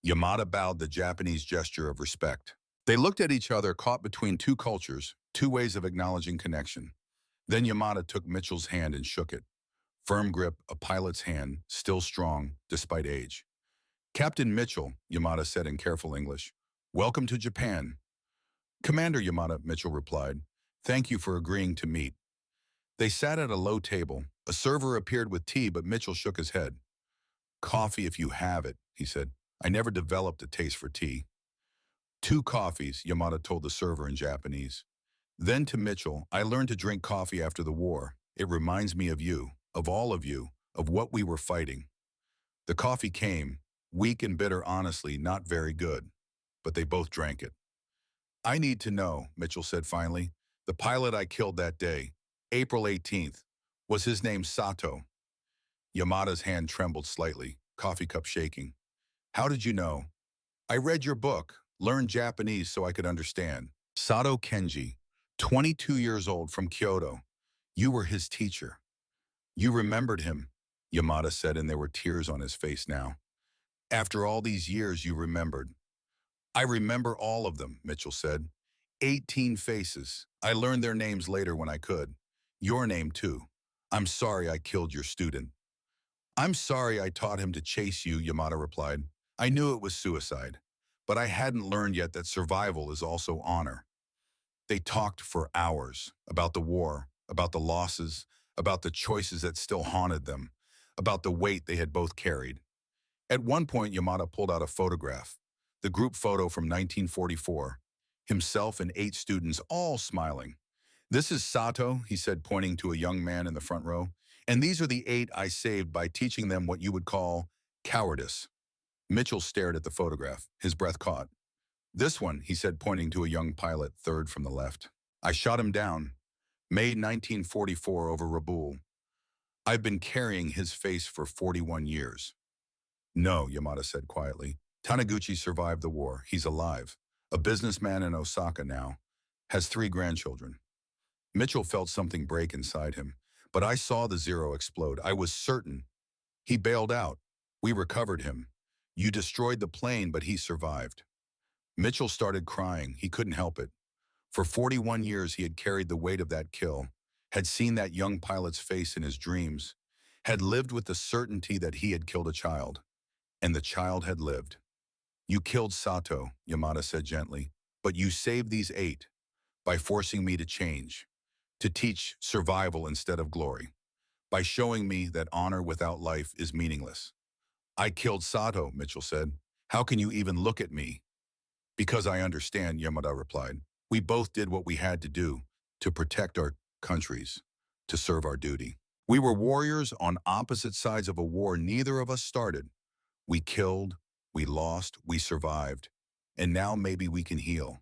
Yamada bowed the Japanese gesture of respect. They looked at each other, caught between two cultures, two ways of acknowledging connection. Then Yamada took Mitchell's hand and shook it. Firm grip, a pilot's hand, still strong, despite age. Captain Mitchell, Yamada said in careful English. Welcome to Japan. Commander Yamada, Mitchell replied. Thank you for agreeing to meet. They sat at a low table. A server appeared with tea, but Mitchell shook his head. Coffee if you have it, he said. I never developed a taste for tea. Two coffees, Yamada told the server in Japanese. Then to Mitchell, I learned to drink coffee after the war. It reminds me of you, of all of you, of what we were fighting. The coffee came, weak and bitter, honestly, not very good. But they both drank it. I need to know, Mitchell said finally. The pilot I killed that day, April 18th, was his name Sato? Yamada's hand trembled slightly, coffee cup shaking. How did you know? I read your book, learned Japanese so I could understand. Sato Kenji, 22 years old, from Kyoto. You were his teacher. You remembered him, Yamada said, and there were tears on his face now. After all these years, you remembered. I remember all of them, Mitchell said. 18 faces. I learned their names later when I could. Your name, too. I'm sorry I killed your student. I'm sorry I taught him to chase you, Yamada replied. I knew it was suicide, but I hadn't learned yet that survival is also honor. They talked for hours about the war, about the losses, about the choices that still haunted them, about the weight they had both carried. At one point, Yamada pulled out a photograph, the group photo from 1944, himself and 8 students all smiling. This is Sato, he said, pointing to a young man in the front row, and these are the 8 I saved by teaching them what you would call cowardice. Mitchell stared at the photograph, his breath caught. This one, he said, pointing to a young pilot, third from the left. I shot him down. May 1944 over Rabaul. I've been carrying his face for 41 years. No, Yamada said quietly. Taniguchi survived the war. He's alive. A businessman in Osaka now. Has 3 grandchildren. Mitchell felt something break inside him, but I saw the zero explode. I was certain. He bailed out. We recovered him. You destroyed the plane, but he survived. Mitchell started crying. He couldn't help it. For 41 years, he had carried the weight of that kill, had seen that young pilot's face in his dreams, had lived with the certainty that he had killed a child, and the child had lived. You killed Sato, Yamada said gently, but you saved these 8 by forcing me to change, to teach survival instead of glory, by showing me that honor without life is meaningless. I killed Sato, Mitchell said. How can you even look at me? Because I understand, Yamada replied. We both did what we had to do to protect our countries, to serve our duty. We were warriors on opposite sides of a war neither of us started. We killed, we lost, we survived, and now maybe we can heal.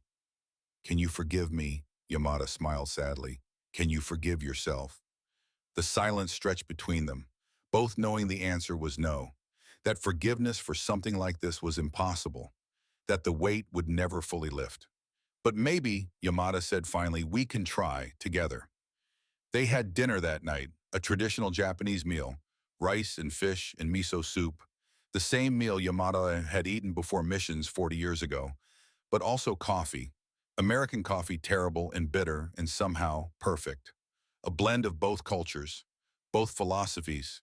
Can you forgive me? Yamada smiled sadly. Can you forgive yourself? The silence stretched between them, both knowing the answer was no, that forgiveness for something like this was impossible, that the weight would never fully lift. But maybe, Yamada said finally, we can try together. They had dinner that night, a traditional Japanese meal, rice and fish and miso soup, the same meal Yamada had eaten before missions 40 years ago, but also coffee. American coffee, terrible and bitter and somehow perfect. A blend of both cultures, both philosophies,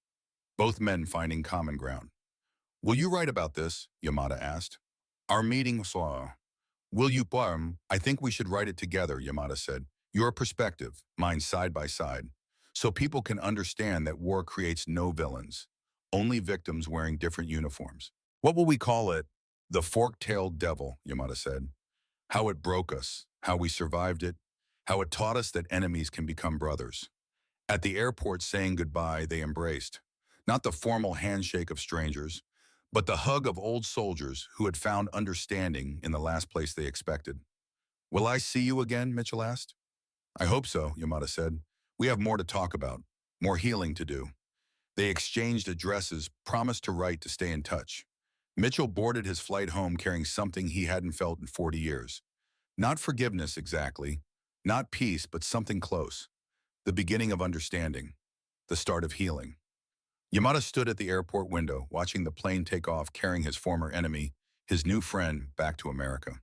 both men finding common ground. Will you write about this? Yamada asked. Our meeting saw. Will you, I think we should write it together, Yamada said. Your perspective, mine side by side, so people can understand that war creates no villains, only victims wearing different uniforms. What will we call it? The fork-tailed devil, Yamada said. How it broke us, how we survived it, how it taught us that enemies can become brothers. At the airport saying goodbye, they embraced. Not the formal handshake of strangers, but the hug of old soldiers who had found understanding in the last place they expected. Will I see you again? Mitchell asked. I hope so, Yamada said. We have more to talk about, more healing to do. They exchanged addresses, promised to write to stay in touch. Mitchell boarded his flight home carrying something he hadn't felt in 40 years. Not forgiveness exactly, not peace, but something close. The beginning of understanding, the start of healing. Yamada stood at the airport window, watching the plane take off carrying his former enemy, his new friend, back to America.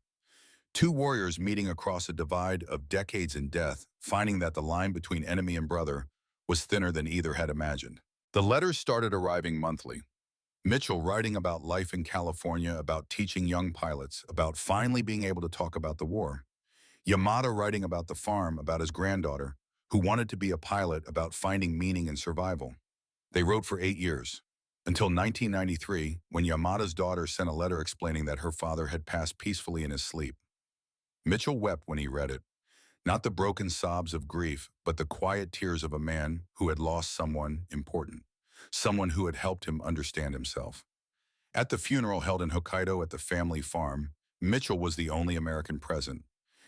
Two warriors meeting across a divide of decades in death, finding that the line between enemy and brother was thinner than either had imagined. The letters started arriving monthly. Mitchell writing about life in California, about teaching young pilots, about finally being able to talk about the war. Yamada writing about the farm, about his granddaughter, who wanted to be a pilot, about finding meaning in survival. They wrote for 8 years, until 1993, when Yamada's daughter sent a letter explaining that her father had passed peacefully in his sleep. Mitchell wept when he read it, not the broken sobs of grief, but the quiet tears of a man who had lost someone important, someone who had helped him understand himself. At the funeral held in Hokkaido at the family farm, Mitchell was the only American present.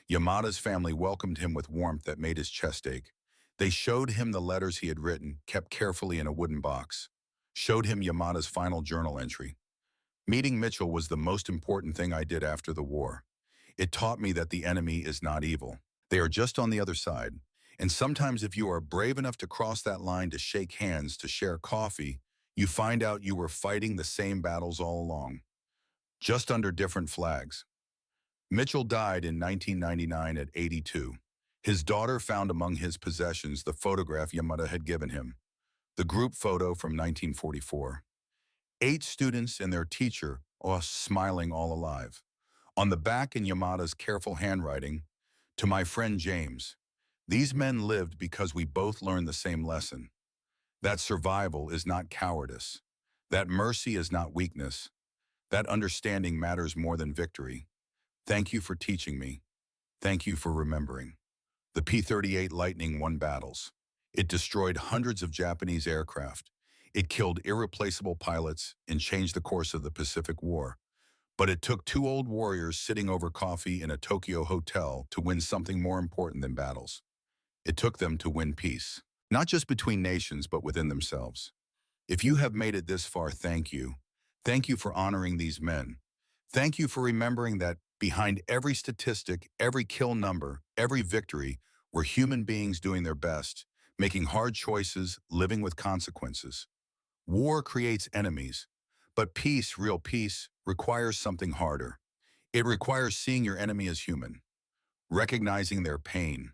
Yamada's family welcomed him with warmth that made his chest ache. They showed him the letters he had written, kept carefully in a wooden box. Showed him Yamada's final journal entry. Meeting Mitchell was the most important thing I did after the war. It taught me that the enemy is not evil. They are just on the other side. And sometimes if you are brave enough to cross that line, to shake hands, to share coffee, you find out you were fighting the same battles all along, just under different flags. Mitchell died in 1999 at 82. His daughter found among his possessions the photograph Yamada had given him, the group photo from 1944. 8 students and their teacher, all smiling, all alive. On the back in Yamada's careful handwriting, to my friend James, these men lived because we both learned the same lesson. That survival is not cowardice. That mercy is not weakness. That understanding matters more than victory. Thank you for teaching me. Thank you for remembering. The P-38 Lightning won battles. It destroyed hundreds of Japanese aircraft. It killed irreplaceable pilots and changed the course of the Pacific War. But it took 2 old warriors sitting over coffee in a Tokyo hotel to win something more important than battles. It took them to win peace, not just between nations, but within themselves. If you have made it this far, thank you. Thank you for honoring these men. Thank you for remembering that behind every statistic, every kill number, every victory, were human beings doing their best, making hard choices, living with consequences. War creates enemies, but peace, real peace, requires something harder. It requires seeing your enemy as human, recognizing their pain,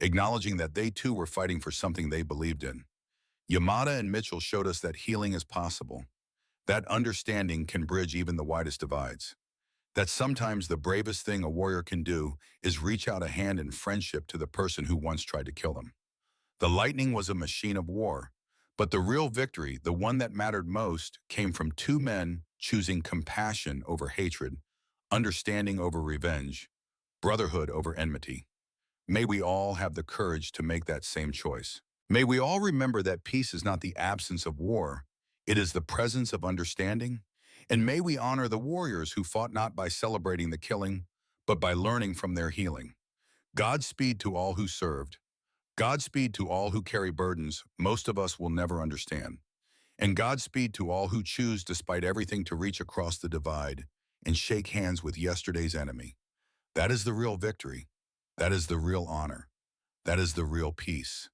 acknowledging that they too were fighting for something they believed in. Yamada and Mitchell showed us that healing is possible, that understanding can bridge even the widest divides, that sometimes the bravest thing a warrior can do is reach out a hand in friendship to the person who once tried to kill them. The Lightning was a machine of war, but the real victory, the one that mattered most, came from 2 men choosing compassion over hatred, understanding over revenge, brotherhood over enmity. May we all have the courage to make that same choice. May we all remember that peace is not the absence of war, it is the presence of understanding. And may we honor the warriors who fought not by celebrating the killing, but by learning from their healing. Godspeed to all who served. Godspeed to all who carry burdens most of us will never understand. And Godspeed to all who choose, despite everything, to reach across the divide and shake hands with yesterday's enemy. That is the real victory. That is the real honor. That is the real peace.